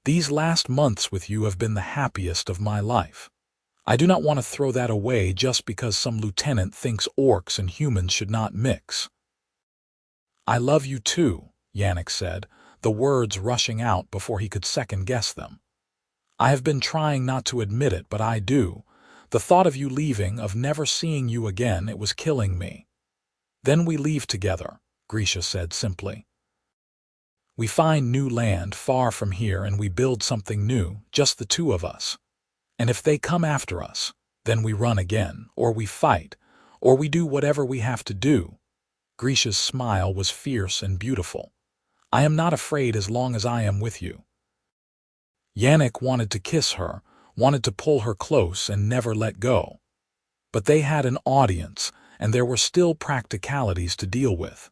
These last months with you have been the happiest of my life. I do not want to throw that away just because some lieutenant thinks orcs and humans should not mix. I love you too, Yannick said, the words rushing out before he could second-guess them. I have been trying not to admit it, but I do. The thought of you leaving, of never seeing you again, it was killing me. Then we leave together, Grisha said simply. We find new land far from here and we build something new, just the two of us. And if they come after us, then we run again, or we fight, or we do whatever we have to do. Grisha's smile was fierce and beautiful. I am not afraid as long as I am with you." Yannick wanted to kiss her, wanted to pull her close and never let go. But they had an audience, and there were still practicalities to deal with.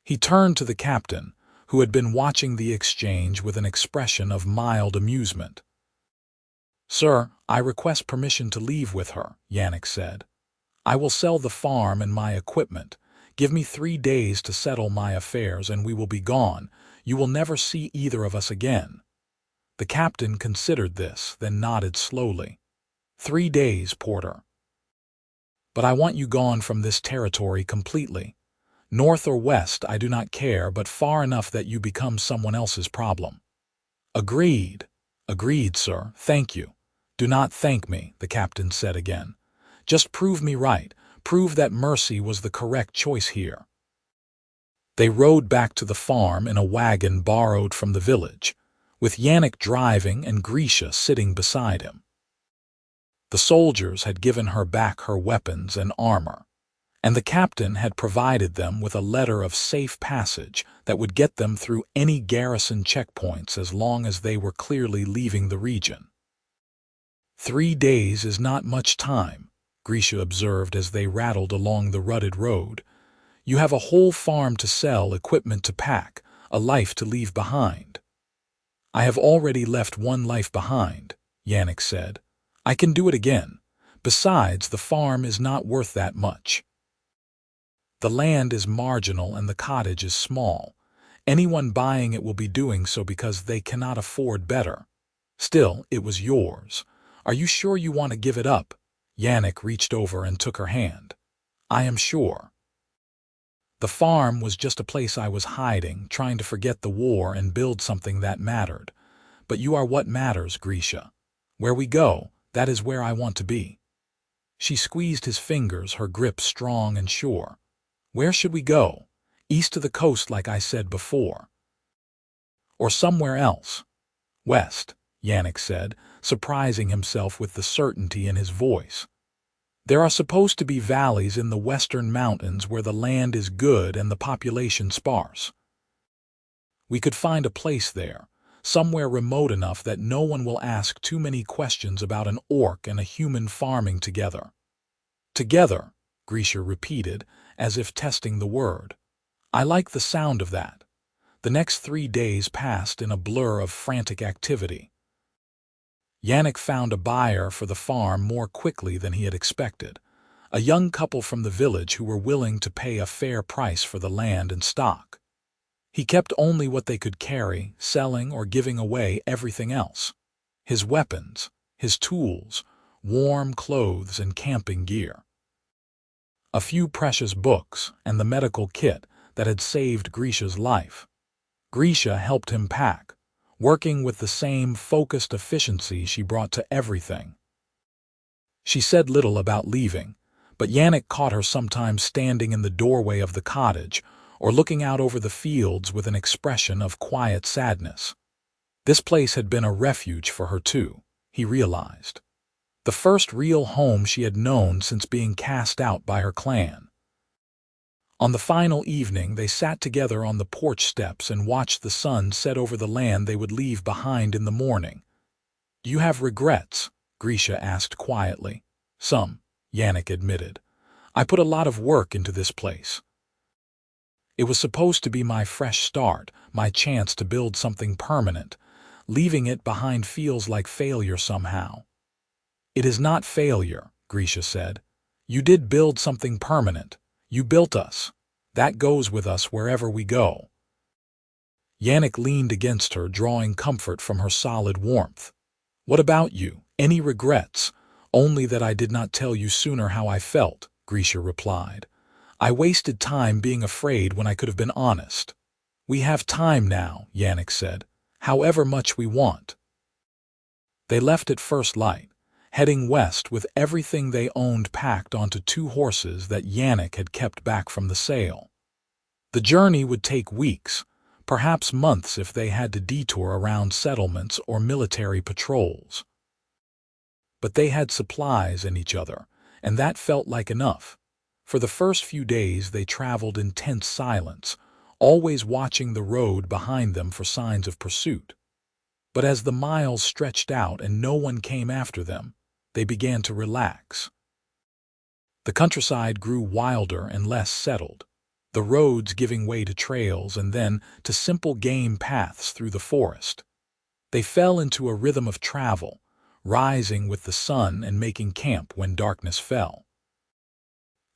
He turned to the captain, who had been watching the exchange with an expression of mild amusement. "Sir, I request permission to leave with her," Yannick said. "I will sell the farm and my equipment. Give me 3 days to settle my affairs and we will be gone. You will never see either of us again." The captain considered this, then nodded slowly. 3 days, Porter. But I want you gone from this territory completely. North or west, I do not care, but far enough that you become someone else's problem." "Agreed. Agreed, sir. Thank you." "Do not thank me," the captain said again. "Just prove me right. Prove that mercy was the correct choice here." They rode back to the farm in a wagon borrowed from the village, with Yannick driving and Grisha sitting beside him. The soldiers had given her back her weapons and armor, and the captain had provided them with a letter of safe passage that would get them through any garrison checkpoints as long as they were clearly leaving the region. 3 days is not much time, Grisha observed as they rattled along the rutted road. "You have a whole farm to sell, equipment to pack, a life to leave behind." "I have already left one life behind," Yannick said. "I can do it again. Besides, the farm is not worth that much. The land is marginal and the cottage is small. Anyone buying it will be doing so because they cannot afford better. Still, it was yours. Are you sure you want to give it up?" Yannick reached over and took her hand. "I am sure. The farm was just a place I was hiding, trying to forget the war and build something that mattered. But you are what matters, Grisha. Where we go, that is where I want to be." She squeezed his fingers, her grip strong and sure. "Where should we go? East to the coast like I said before. Or somewhere else?" "West," Yannick said, surprising himself with the certainty in his voice. "There are supposed to be valleys in the western mountains where the land is good and the population sparse. We could find a place there, somewhere remote enough that no one will ask too many questions about an orc and a human farming together." "Together," Grisha repeated, as if testing the word. "I like the sound of that." The next 3 days passed in a blur of frantic activity. Yannick found a buyer for the farm more quickly than he had expected, a young couple from the village who were willing to pay a fair price for the land and stock. He kept only what they could carry, selling or giving away everything else: his weapons, his tools, warm clothes and camping gear. A few precious books and the medical kit that had saved Grisha's life. Grisha helped him pack, working with the same focused efficiency she brought to everything. She said little about leaving, but Yannick caught her sometimes standing in the doorway of the cottage or looking out over the fields with an expression of quiet sadness. This place had been a refuge for her too, he realized. The first real home she had known since being cast out by her clan. On the final evening, they sat together on the porch steps and watched the sun set over the land they would leave behind in the morning. "Do you have regrets?" Grisha asked quietly. "Some," Yannick admitted. "I put a lot of work into this place. It was supposed to be my fresh start, my chance to build something permanent. Leaving it behind feels like failure somehow." "It is not failure," Grisha said. "You did build something permanent. You built us. That goes with us wherever we go." Yannick leaned against her, drawing comfort from her solid warmth. "What about you? Any regrets?" "Only that I did not tell you sooner how I felt," Grisha replied. "I wasted time being afraid when I could have been honest." "We have time now," Yannick said, "however much we want." They left at first light, heading west with everything they owned packed onto 2 horses that Yannick had kept back from the sale. The journey would take weeks, perhaps months if they had to detour around settlements or military patrols. But they had supplies and each other, and that felt like enough. For the first few days they traveled in tense silence, always watching the road behind them for signs of pursuit. But as the miles stretched out and no one came after them, they began to relax. The countryside grew wilder and less settled, the roads giving way to trails and then to simple game paths through the forest. They fell into a rhythm of travel, rising with the sun and making camp when darkness fell.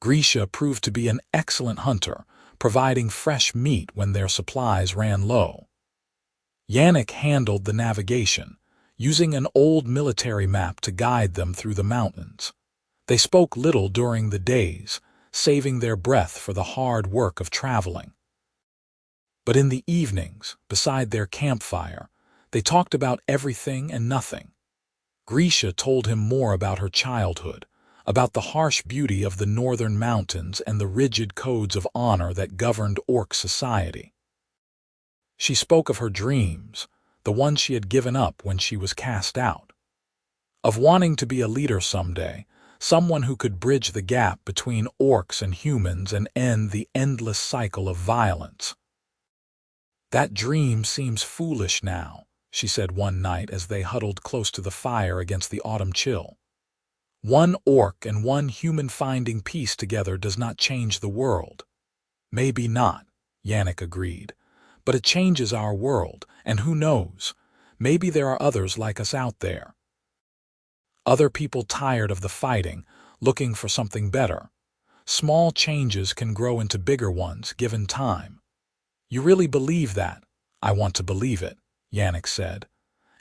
Grisha proved to be an excellent hunter, providing fresh meat when their supplies ran low. Yannick handled the navigation, using an old military map to guide them through the mountains. They spoke little during the days, saving their breath for the hard work of traveling. But in the evenings, beside their campfire, they talked about everything and nothing. Grisha told him more about her childhood, about the harsh beauty of the northern mountains and the rigid codes of honor that governed orc society. She spoke of her dreams, the ones she had given up when she was cast out. Of wanting to be a leader someday, someone who could bridge the gap between orcs and humans and end the endless cycle of violence. "That dream seems foolish now," she said one night as they huddled close to the fire against the autumn chill. "One orc and one human finding peace together does not change the world." "Maybe not," Yannick agreed, "but it changes our world, and who knows, maybe there are others like us out there. Other people tired of the fighting, looking for something better. Small changes can grow into bigger ones given time." "You really believe that?" "I want to believe it," Yannick said.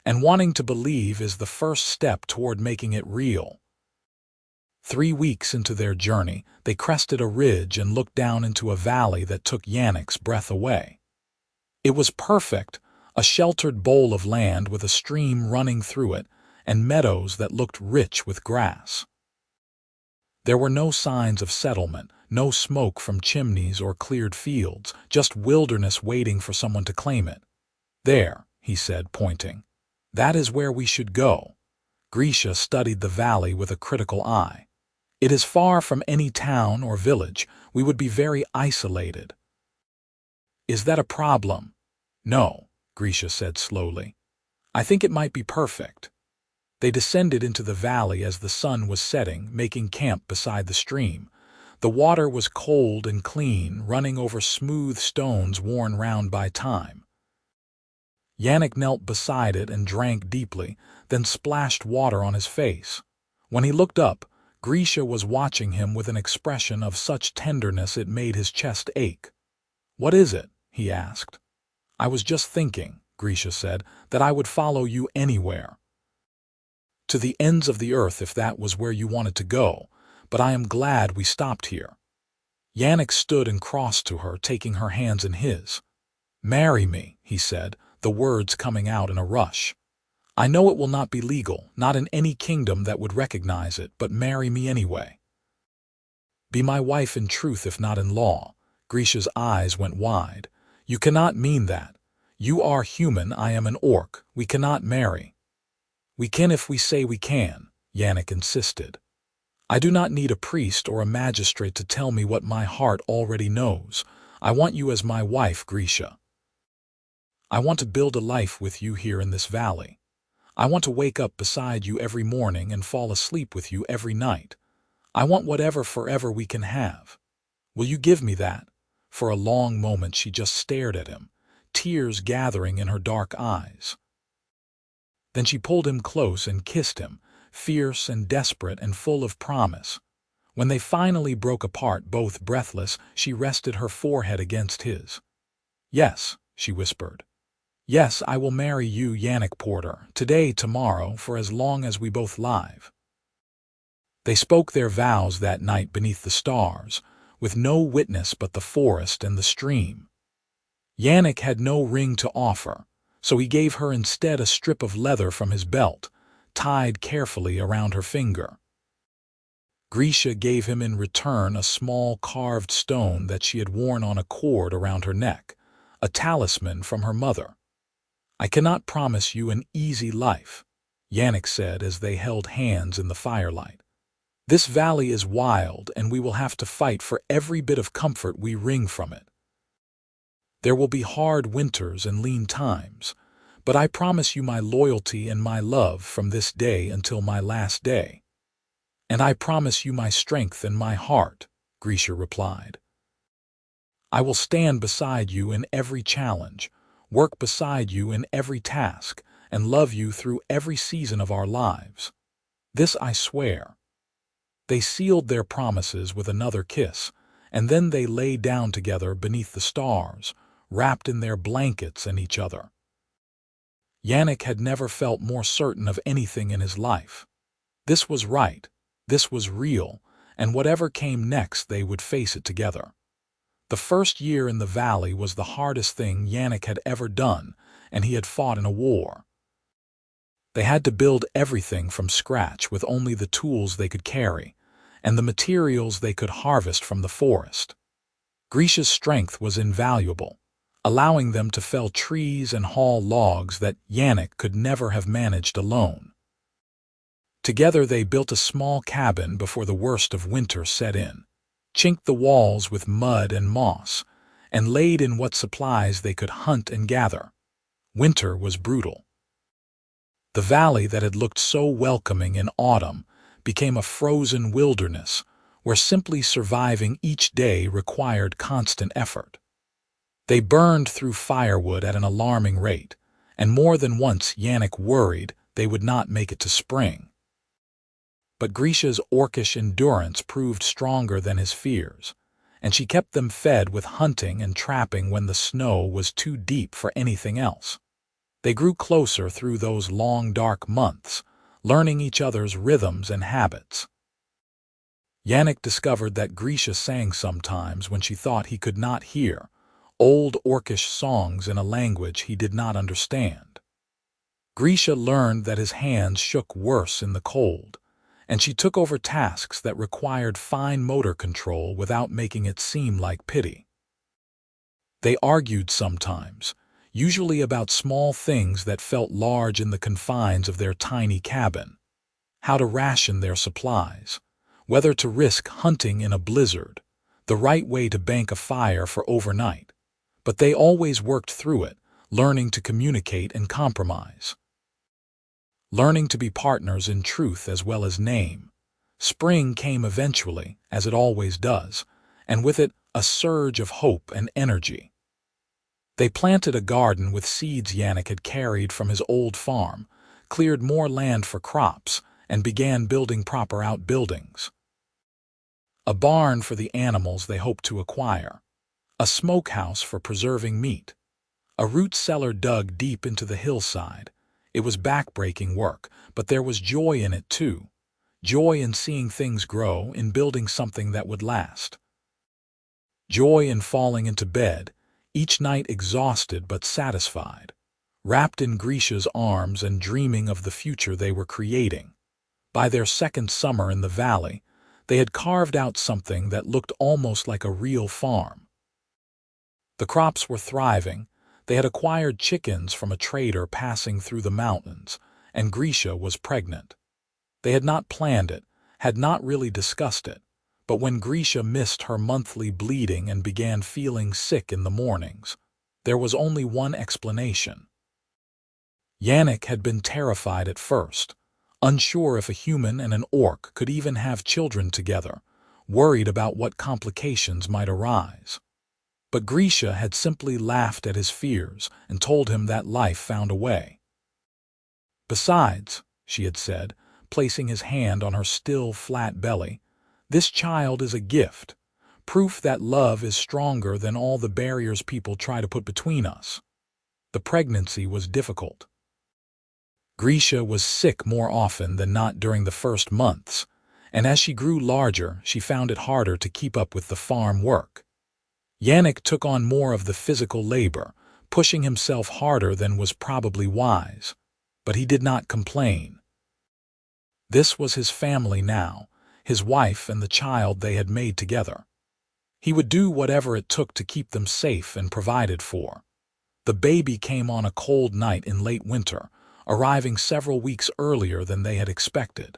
"And wanting to believe is the first step toward making it real." 3 weeks into their journey, they crested a ridge and looked down into a valley that took Yannick's breath away. It was perfect, a sheltered bowl of land with a stream running through it, and meadows that looked rich with grass. There were no signs of settlement, no smoke from chimneys or cleared fields, just wilderness waiting for someone to claim it. "There," he said, pointing. "That is where we should go." Grisha studied the valley with a critical eye. "It is far from any town or village. We would be very isolated." "Is that a problem?" "No," Grisha said slowly. "I think it might be perfect." They descended into the valley as the sun was setting, making camp beside the stream. The water was cold and clean, running over smooth stones worn round by time. Yannick knelt beside it and drank deeply, then splashed water on his face. When he looked up, Grisha was watching him with an expression of such tenderness it made his chest ache. "What is it?" he asked. "I was just thinking," Grisha said, "that I would follow you anywhere. To the ends of the earth if that was where you wanted to go, but I am glad we stopped here." Yannick stood and crossed to her, taking her hands in his. "Marry me," he said, the words coming out in a rush. "I know it will not be legal, not in any kingdom that would recognize it, but marry me anyway." "Be my wife in truth if not in law." Grisha's eyes went wide. "You cannot mean that. You are human, I am an orc. We cannot marry." "We can if we say we can," Yannick insisted. "I do not need a priest or a magistrate to tell me what my heart already knows. I want you as my wife, Grisha. I want to build a life with you here in this valley. I want to wake up beside you every morning and fall asleep with you every night. I want whatever forever we can have. Will you give me that?" For a long moment she just stared at him, tears gathering in her dark eyes. Then she pulled him close and kissed him, fierce and desperate and full of promise. When they finally broke apart, both breathless, she rested her forehead against his. "Yes," she whispered. "Yes, I will marry you, Yannick Porter, today, tomorrow, for as long as we both live." They spoke their vows that night beneath the stars, with no witness but the forest and the stream. Yannick had no ring to offer, so he gave her instead a strip of leather from his belt, tied carefully around her finger. Grisha gave him in return a small carved stone that she had worn on a cord around her neck, a talisman from her mother. "I cannot promise you an easy life," Yannick said as they held hands in the firelight. "This valley is wild, and we will have to fight for every bit of comfort we wring from it." There will be hard winters and lean times, but I promise you my loyalty and my love from this day until my last day. And I promise you my strength and my heart, Grisha replied. I will stand beside you in every challenge, work beside you in every task, and love you through every season of our lives. This I swear. They sealed their promises with another kiss, and then they lay down together beneath the stars, wrapped in their blankets and each other. Yannick had never felt more certain of anything in his life. This was right, this was real, and whatever came next they would face it together. The first year in the valley was the hardest thing Yannick had ever done, and he had fought in a war. They had to build everything from scratch with only the tools they could carry, and the materials they could harvest from the forest. Grisha's strength was invaluable, allowing them to fell trees and haul logs that Yannick could never have managed alone. Together they built a small cabin before the worst of winter set in, chinked the walls with mud and moss, and laid in what supplies they could hunt and gather. Winter was brutal. The valley that had looked so welcoming in autumn became a frozen wilderness where simply surviving each day required constant effort. They burned through firewood at an alarming rate, and more than once Yannick worried they would not make it to spring. But Grisha's orcish endurance proved stronger than his fears, and she kept them fed with hunting and trapping when the snow was too deep for anything else. They grew closer through those long, dark months, learning each other's rhythms and habits. Yannick discovered that Grisha sang sometimes when she thought he could not hear, old orcish songs in a language he did not understand. Grisha learned that his hands shook worse in the cold, and she took over tasks that required fine motor control without making it seem like pity. They argued sometimes, usually about small things that felt large in the confines of their tiny cabin: how to ration their supplies, whether to risk hunting in a blizzard, the right way to bank a fire for overnight. But they always worked through it, learning to communicate and compromise. Learning to be partners in truth as well as name. Spring came eventually, as it always does, and with it a surge of hope and energy. They planted a garden with seeds Yannick had carried from his old farm, cleared more land for crops, and began building proper outbuildings. A barn for the animals they hoped to acquire, a smokehouse for preserving meat, a root cellar dug deep into the hillside. It was back-breaking work, but there was joy in it too. Joy in seeing things grow, in building something that would last. Joy in falling into bed, each night exhausted but satisfied, wrapped in Grisha's arms and dreaming of the future they were creating. By their second summer in the valley, they had carved out something that looked almost like a real farm. The crops were thriving. They had acquired chickens from a trader passing through the mountains, and Grisha was pregnant. They had not planned it, had not really discussed it, but when Grisha missed her monthly bleeding and began feeling sick in the mornings, there was only one explanation. Yannick had been terrified at first, unsure if a human and an orc could even have children together, worried about what complications might arise. But Grisha had simply laughed at his fears and told him that life found a way. Besides, she had said, placing his hand on her still, flat belly, this child is a gift, proof that love is stronger than all the barriers people try to put between us. The pregnancy was difficult. Grisha was sick more often than not during the first months, and as she grew larger, she found it harder to keep up with the farm work. Yannick took on more of the physical labor, pushing himself harder than was probably wise, but he did not complain. This was his family now, his wife and the child they had made together. He would do whatever it took to keep them safe and provided for. The baby came on a cold night in late winter, arriving several weeks earlier than they had expected.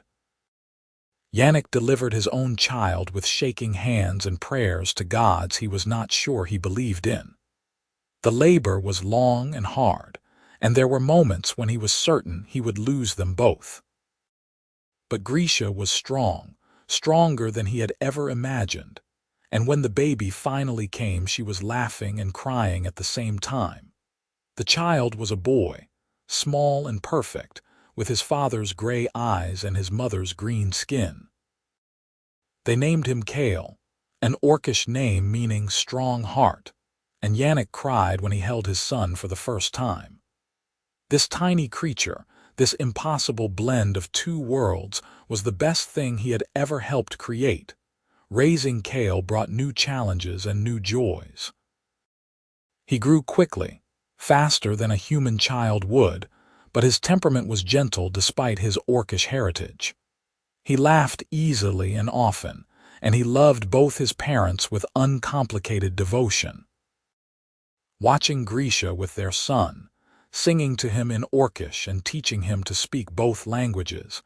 Yannick delivered his own child with shaking hands and prayers to gods he was not sure he believed in. The labor was long and hard, and there were moments when he was certain he would lose them both. But Grisha was strong, stronger than he had ever imagined, and when the baby finally came, she was laughing and crying at the same time. The child was a boy, small and perfect, with his father's gray eyes and his mother's green skin. They named him Kale, an orcish name meaning strong heart, and Yannick cried when he held his son for the first time. This tiny creature, this impossible blend of two worlds, was the best thing he had ever helped create. Raising Kale brought new challenges and new joys. He grew quickly, faster than a human child would, but his temperament was gentle despite his orcish heritage. He laughed easily and often, and he loved both his parents with uncomplicated devotion. Watching Grisha with their son, singing to him in orcish and teaching him to speak both languages,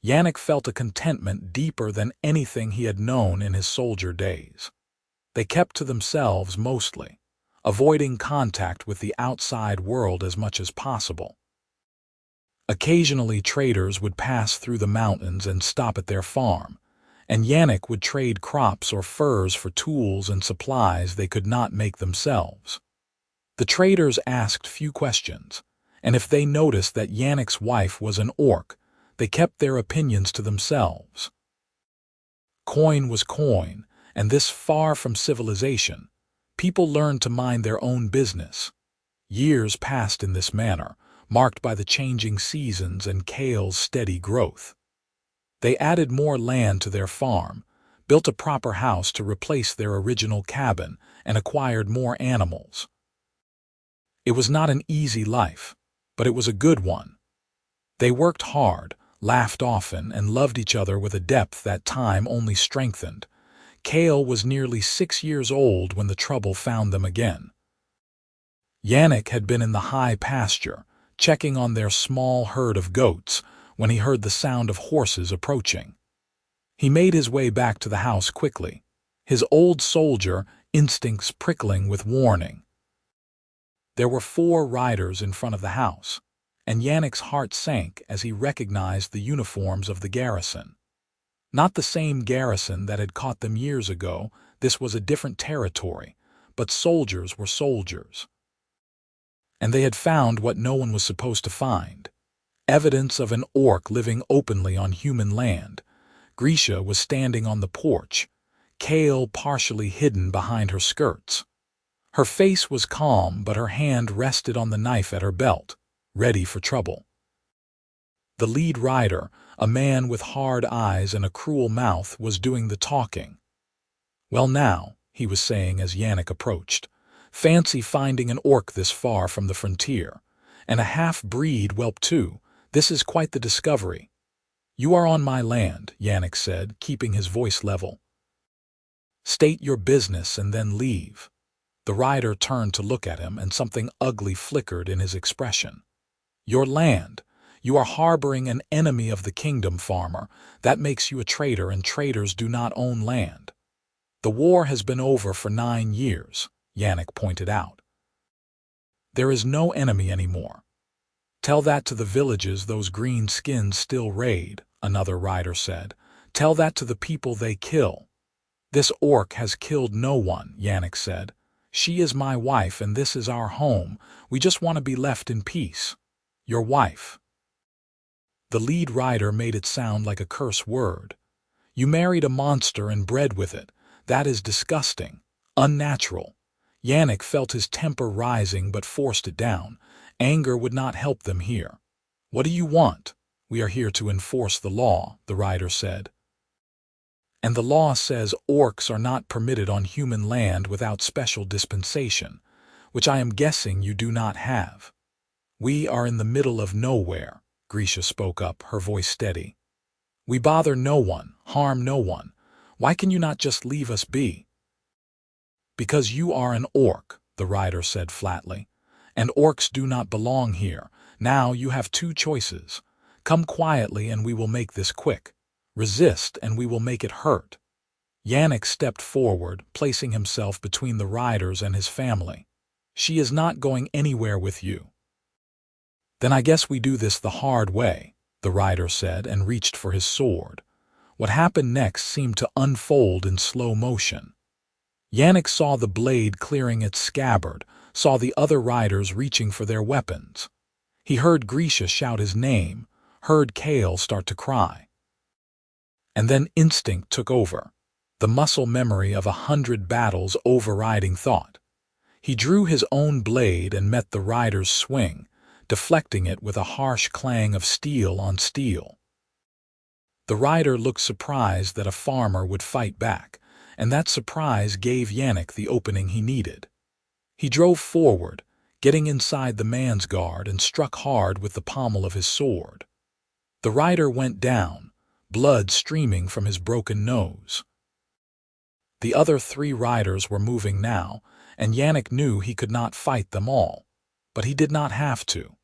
Yannick felt a contentment deeper than anything he had known in his soldier days. They kept to themselves mostly, avoiding contact with the outside world as much as possible. Occasionally traders would pass through the mountains and stop at their farm, and Yannick would trade crops or furs for tools and supplies they could not make themselves. The traders asked few questions, and if they noticed that Yannick's wife was an orc, they kept their opinions to themselves. Coin was coin, and this far from civilization, people learned to mind their own business. Years passed in this manner, marked by the changing seasons and Kale's steady growth. They added more land to their farm, built a proper house to replace their original cabin, and acquired more animals. It was not an easy life, but it was a good one. They worked hard, laughed often, and loved each other with a depth that time only strengthened. Kale was nearly 6 years old when the trouble found them again. Yannick had been in the high pasture, checking on their small herd of goats, when he heard the sound of horses approaching. He made his way back to the house quickly, his old soldier instincts prickling with warning. There were 4 riders in front of the house, and Yannick's heart sank as he recognized the uniforms of the garrison. Not the same garrison that had caught them years ago, this was a different territory, but soldiers were soldiers. And they had found what no one was supposed to find: evidence of an orc living openly on human land. Grisha was standing on the porch, Kale partially hidden behind her skirts. Her face was calm, but her hand rested on the knife at her belt, ready for trouble. The lead rider, a man with hard eyes and a cruel mouth, was doing the talking. "Well now," he was saying as Yannick approached, "fancy finding an orc this far from the frontier, and a half-breed whelp too. This is quite the discovery." "You are on my land," Yannick said, keeping his voice level. "State your business and then leave." The rider turned to look at him, and something ugly flickered in his expression. "Your land. You are harboring an enemy of the kingdom, farmer. That makes you a traitor, and traitors do not own land." "The war has been over for 9 years, Yannick pointed out. "There is no enemy anymore. Tell that to the villages those green skins still raid," another rider said. "Tell that to the people they kill." "This orc has killed no one," Yannick said. "She is my wife, and this is our home. We just want to be left in peace." "Your wife." The lead rider made it sound like a curse word. "You married a monster and bred with it. That is disgusting, unnatural." Yannick felt his temper rising but forced it down. Anger would not help them here. "What do you want?" "We are here to enforce the law," the rider said. "And the law says orcs are not permitted on human land without special dispensation, which I am guessing you do not have." "We are in the middle of nowhere," Grisha spoke up, her voice steady. "We bother no one, harm no one. Why can you not just leave us be?" "Because you are an orc," the rider said flatly, "and orcs do not belong here. Now you have 2 choices. Come quietly and we will make this quick. Resist and we will make it hurt." Yannick stepped forward, placing himself between the riders and his family. She is not going anywhere with you." "Then I guess we do this the hard way," the rider said and reached for his sword. What happened next seemed to unfold in slow motion. Yannick saw the blade clearing its scabbard, saw the other riders reaching for their weapons. He heard Grisha shout his name, heard Kale start to cry. And then instinct took over, the muscle memory of 100 battles overriding thought. He drew his own blade and met the rider's swing, deflecting it with a harsh clang of steel on steel. The rider looked surprised that a farmer would fight back, and that surprise gave Yannick the opening he needed. He drove forward, getting inside the man's guard, and struck hard with the pommel of his sword. The rider went down, blood streaming from his broken nose. The other 3 riders were moving now, and Yannick knew he could not fight them all, but he did not have to.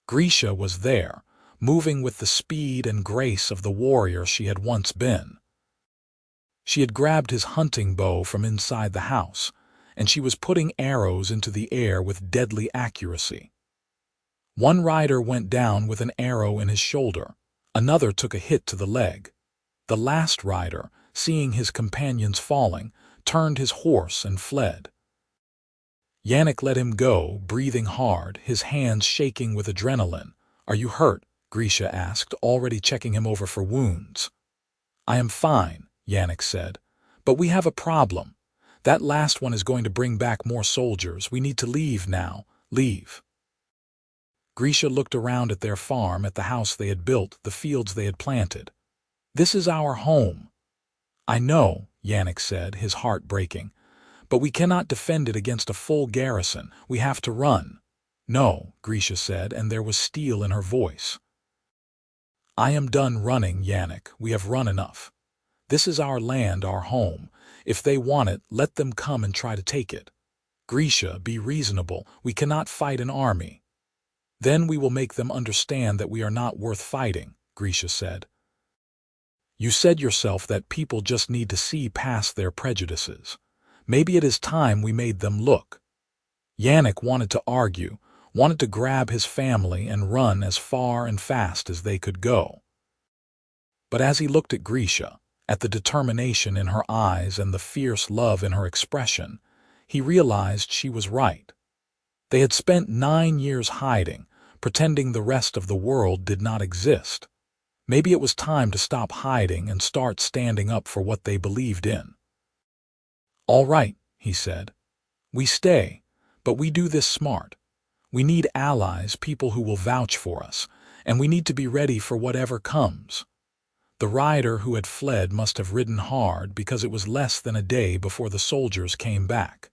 Grisha was there, moving with the speed and grace of the warrior she had once been. She had grabbed his hunting bow from inside the house, and she was putting arrows into the air with deadly accuracy. One rider went down with an arrow in his shoulder, another took a hit to the leg. The last rider, seeing his companions falling, turned his horse and fled. Yannick let him go, breathing hard, his hands shaking with adrenaline. "Are you hurt?" Grisha asked, already checking him over for wounds. "I am fine," Yannick said, "but we have a problem. That last one is going to bring back more soldiers. We need to leave now. Leave." Grisha looked around at their farm, at the house they had built, the fields they had planted. "This is our home." "I know," Yannick said, his heart breaking, "but we cannot defend it against a full garrison. We have to run." "No," Grisha said, and there was steel in her voice. "I am done running, Yannick. We have run enough. This is our land, our home. If they want it, let them come and try to take it. Grisha, be reasonable. We cannot fight an army." "Then we will make them understand that we are not worth fighting," Grisha said. "You said yourself that people just need to see past their prejudices. Maybe it is time we made them look." Yannick wanted to argue, wanted to grab his family and run as far and fast as they could go. But as he looked at Grisha, at the determination in her eyes and the fierce love in her expression, he realized she was right. They had spent 9 years hiding, pretending the rest of the world did not exist. Maybe it was time to stop hiding and start standing up for what they believed in. "All right," he said. "We stay, but we do this smart. We need allies, people who will vouch for us, and we need to be ready for whatever comes." The rider who had fled must have ridden hard, because it was less than a day before the soldiers came back.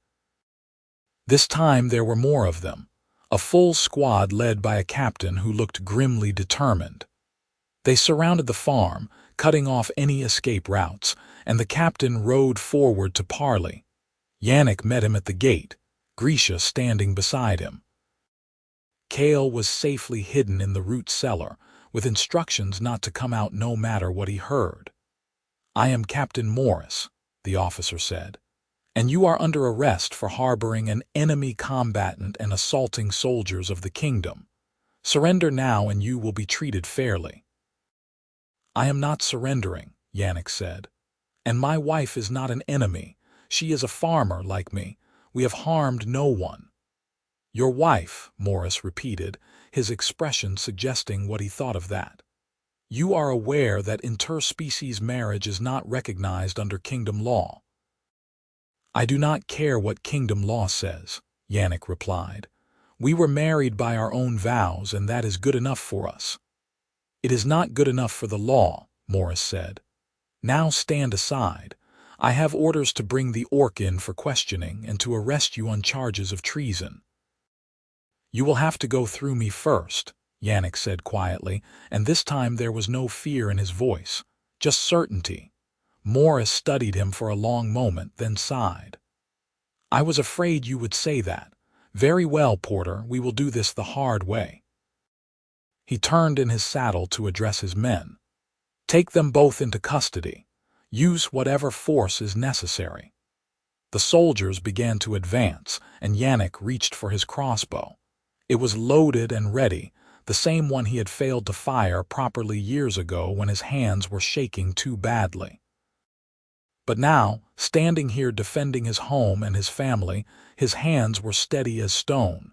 This time there were more of them, a full squad led by a captain who looked grimly determined. They surrounded the farm, cutting off any escape routes, and the captain rode forward to parley. Yannick met him at the gate, Grisha standing beside him. Kale was safely hidden in the root cellar, with instructions not to come out no matter what he heard. "I am Captain Morris," the officer said, "and you are under arrest for harboring an enemy combatant and assaulting soldiers of the kingdom. Surrender now and you will be treated fairly." "I am not surrendering," Yannick said. "And my wife is not an enemy. She is a farmer like me. We have harmed no one." "Your wife," Morris repeated, his expression suggesting what he thought of that. "You are aware that interspecies marriage is not recognized under kingdom law." "I do not care what kingdom law says," Yannick replied. "We were married by our own vows, and that is good enough for us." "It is not good enough for the law," Morris said. "Now stand aside. I have orders to bring the orc in for questioning and to arrest you on charges of treason." "You will have to go through me first," Yannick said quietly, and this time there was no fear in his voice, just certainty. Morris studied him for a long moment, then sighed. "I was afraid you would say that. Very well, Porter, we will do this the hard way." He turned in his saddle to address his men. "Take them both into custody. Use whatever force is necessary." The soldiers began to advance, and Yannick reached for his crossbow. It was loaded and ready, the same one he had failed to fire properly years ago when his hands were shaking too badly. But now, standing here defending his home and his family, his hands were steady as stone.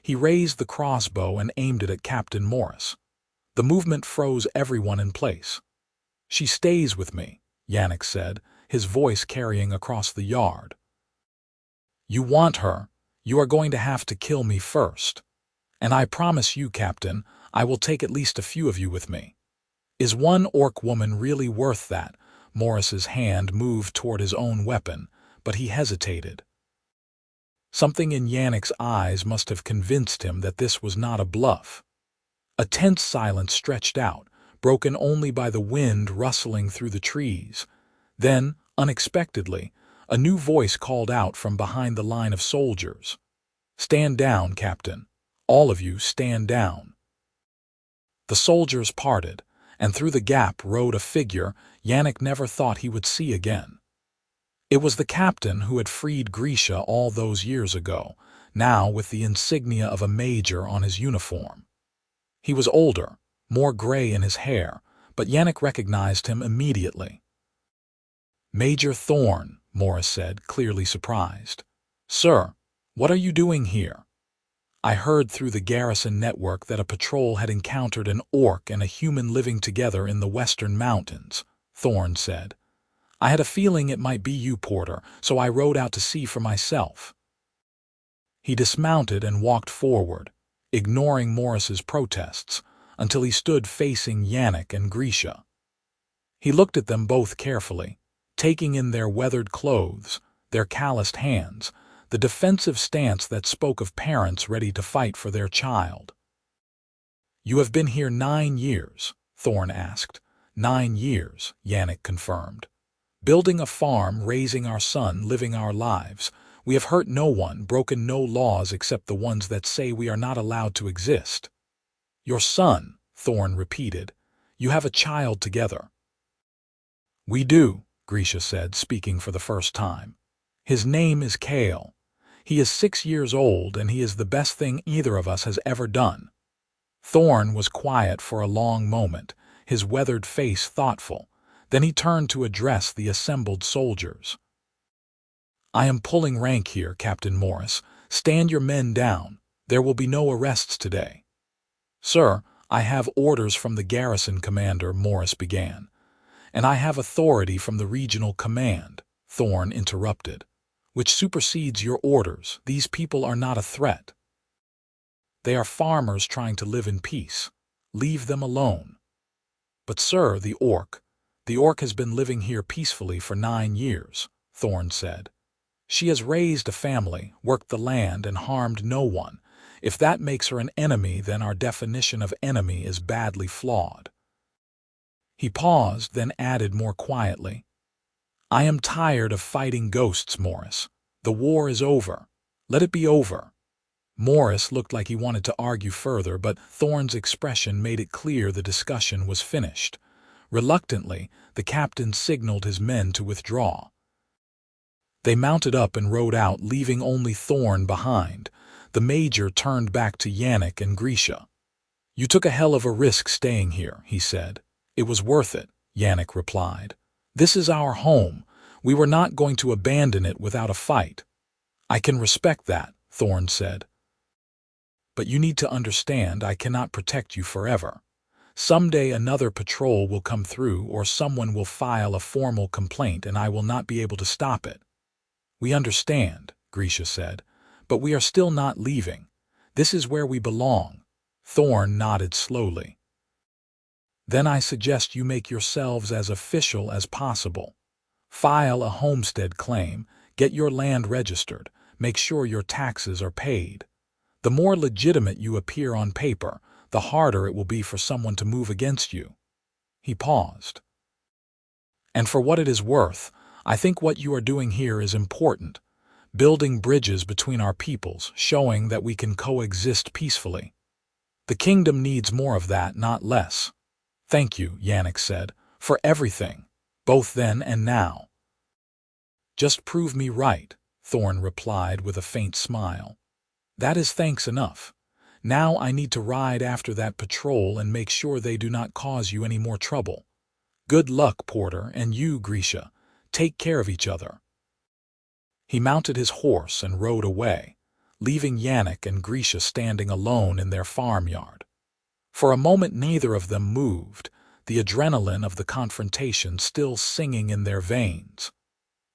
He raised the crossbow and aimed it at Captain Morris. The movement froze everyone in place. "She stays with me," Yannick said, his voice carrying across the yard. "You want her, you are going to have to kill me first. And I promise you, Captain, I will take at least a few of you with me." "Is one orc woman really worth that?" Morris's hand moved toward his own weapon, but he hesitated. Something in Yannick's eyes must have convinced him that this was not a bluff. A tense silence stretched out, broken only by the wind rustling through the trees. Then, unexpectedly, a new voice called out from behind the line of soldiers. "Stand down, Captain. All of you stand down." The soldiers parted, and through the gap rode a figure Yannick never thought he would see again. It was the captain who had freed Grisha all those years ago, now with the insignia of a major on his uniform. He was older, more gray in his hair, but Yannick recognized him immediately. "Major Thorn," Morris said, clearly surprised. "Sir, what are you doing here?" "I heard through the garrison network that a patrol had encountered an orc and a human living together in the western mountains," Thorn said. "I had a feeling it might be you, Porter, so I rode out to see for myself." He dismounted and walked forward, ignoring Morris's protests, until he stood facing Yannick and Grisha. He looked at them both carefully, taking in their weathered clothes, their calloused hands, the defensive stance that spoke of parents ready to fight for their child. "You have been here 9 years, Thorn asked. 9 years, Yannick confirmed. "Building a farm, raising our son, living our lives. We have hurt no one, broken no laws except the ones that say we are not allowed to exist." "Your son," Thorn repeated. "You have a child together." "We do," Grisha said, speaking for the first time. "His name is Kale. He is 6 years old, and he is the best thing either of us has ever done." Thorn was quiet for a long moment, his weathered face thoughtful. Then he turned to address the assembled soldiers. "I am pulling rank here, Captain Morris. Stand your men down. There will be no arrests today." "Sir, I have orders from the garrison commander," Morris began. "And I have authority from the regional command," Thorn interrupted, "which supersedes your orders. These people are not a threat. They are farmers trying to live in peace. Leave them alone." "But sir, the orc has been living here peacefully for 9 years, Thorn said. "She has raised a family, worked the land, and harmed no one. If that makes her an enemy, then our definition of enemy is badly flawed." He paused, then added more quietly, "I am tired of fighting ghosts, Morris. The war is over. Let it be over." Morris looked like he wanted to argue further, but Thorn's expression made it clear the discussion was finished. Reluctantly, the captain signaled his men to withdraw. They mounted up and rode out, leaving only Thorn behind. The major turned back to Yannick and Grisha. "You took a hell of a risk staying here," he said. "It was worth it," Yannick replied. "This is our home. We were not going to abandon it without a fight." "I can respect that," Thorn said. "But you need to understand I cannot protect you forever. Someday another patrol will come through or someone will file a formal complaint and I will not be able to stop it." "We understand," Grisha said, "but we are still not leaving. This is where we belong." Thorn nodded slowly. "Then I suggest you make yourselves as official as possible. File a homestead claim, get your land registered, make sure your taxes are paid. The more legitimate you appear on paper, the harder it will be for someone to move against you." He paused. "And for what it is worth, I think what you are doing here is important. Building bridges between our peoples, showing that we can coexist peacefully. The kingdom needs more of that, not less." "Thank you," Yannick said, "for everything, both then and now." "Just prove me right," Thorn replied with a faint smile. That is thanks enough. Now I need to ride after that patrol and make sure they do not cause you any more trouble. Good luck, Porter, and you, Grisha. Take care of each other. He mounted his horse and rode away, leaving Yannick and Grisha standing alone in their farmyard. For a moment neither of them moved, the adrenaline of the confrontation still singing in their veins.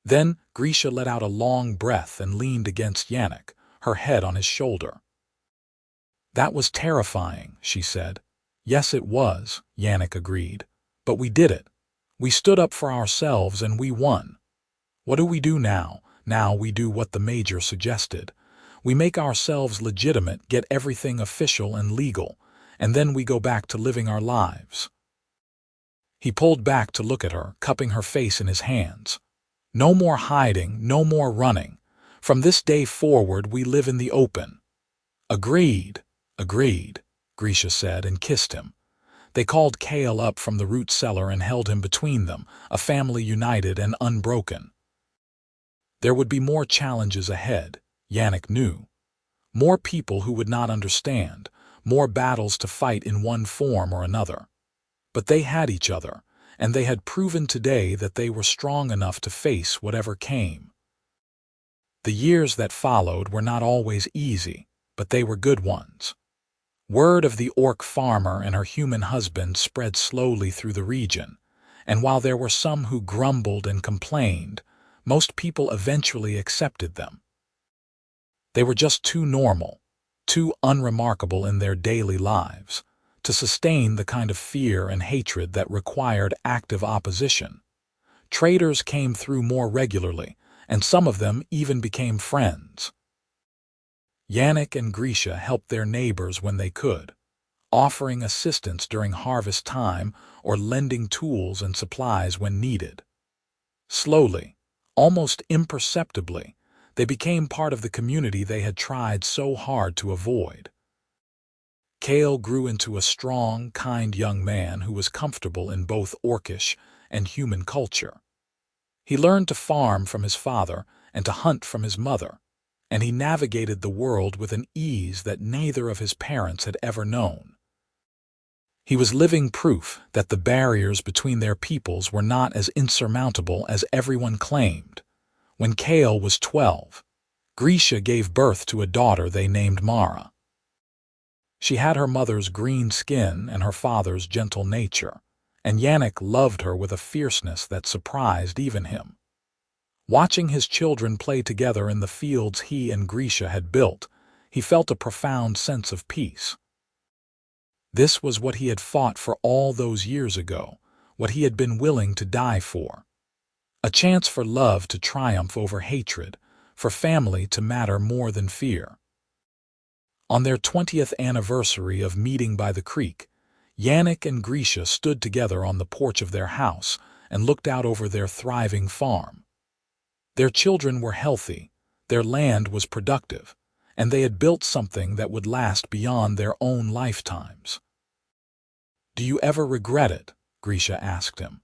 Then Grisha let out a long breath and leaned against Yannick, her head on his shoulder. That was terrifying, she said. Yes, it was, Yannick agreed. But we did it. We stood up for ourselves and we won. What do we do now? Now we do what the Major suggested. We make ourselves legitimate, get everything official and legal, and then we go back to living our lives. He pulled back to look at her, cupping her face in his hands. No more hiding, no more running. From this day forward we live in the open. Agreed, Grisha said and kissed him. They called Kale up from the root cellar and held him between them, a family united and unbroken. There would be more challenges ahead, Yannick knew. More people who would not understand, more battles to fight in one form or another. But they had each other, and they had proven today that they were strong enough to face whatever came. The years that followed were not always easy, but they were good ones. Word of the orc farmer and her human husband spread slowly through the region, and while there were some who grumbled and complained, most people eventually accepted them. They were just too normal, too unremarkable in their daily lives, to sustain the kind of fear and hatred that required active opposition. Traders came through more regularly, and some of them even became friends. Yannick and Grisha helped their neighbors when they could, offering assistance during harvest time or lending tools and supplies when needed. Slowly, almost imperceptibly, they became part of the community they had tried so hard to avoid. Kale grew into a strong, kind young man who was comfortable in both orcish and human culture. He learned to farm from his father and to hunt from his mother, and he navigated the world with an ease that neither of his parents had ever known. He was living proof that the barriers between their peoples were not as insurmountable as everyone claimed. When Kale was 12, Grisha gave birth to a daughter they named Mara. She had her mother's green skin and her father's gentle nature, and Yannick loved her with a fierceness that surprised even him. Watching his children play together in the fields he and Grisha had built, he felt a profound sense of peace. This was what he had fought for all those years ago, what he had been willing to die for. A chance for love to triumph over hatred, for family to matter more than fear. On their 20th anniversary of meeting by the creek, Yannick and Grisha stood together on the porch of their house and looked out over their thriving farm. Their children were healthy, their land was productive, and they had built something that would last beyond their own lifetimes. "Do you ever regret it?" Grisha asked him.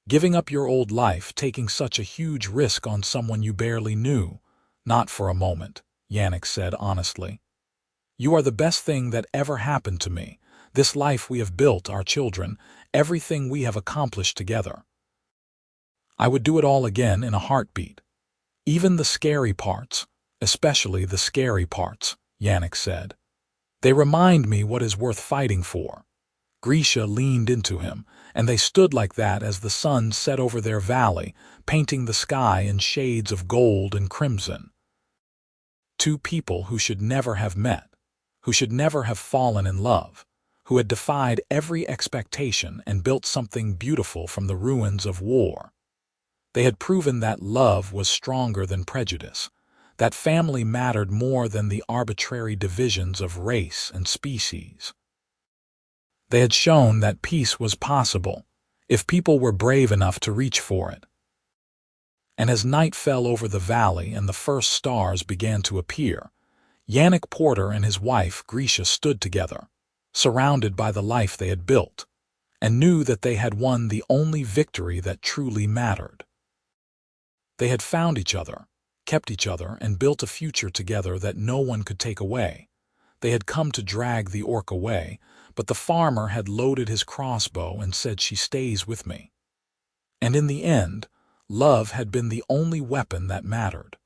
"Giving up your old life, taking such a huge risk on someone you barely knew?" "Not for a moment," Yannick said honestly. "You are the best thing that ever happened to me, this life we have built, our children, everything we have accomplished together. I would do it all again in a heartbeat. Even the scary parts, especially the scary parts," Yannick said. "They remind me what is worth fighting for." Grisha leaned into him, and they stood like that as the sun set over their valley, painting the sky in shades of gold and crimson. Two people who should never have met, who should never have fallen in love, who had defied every expectation and built something beautiful from the ruins of war. They had proven that love was stronger than prejudice, that family mattered more than the arbitrary divisions of race and species. They had shown that peace was possible, if people were brave enough to reach for it. And as night fell over the valley and the first stars began to appear, Yannick Porter and his wife Grisha stood together, surrounded by the life they had built, and knew that they had won the only victory that truly mattered. They had found each other, kept each other and built a future together that no one could take away. They had come to drag the orc away, but the farmer had loaded his crossbow and said, "She stays with me." And in the end, love had been the only weapon that mattered.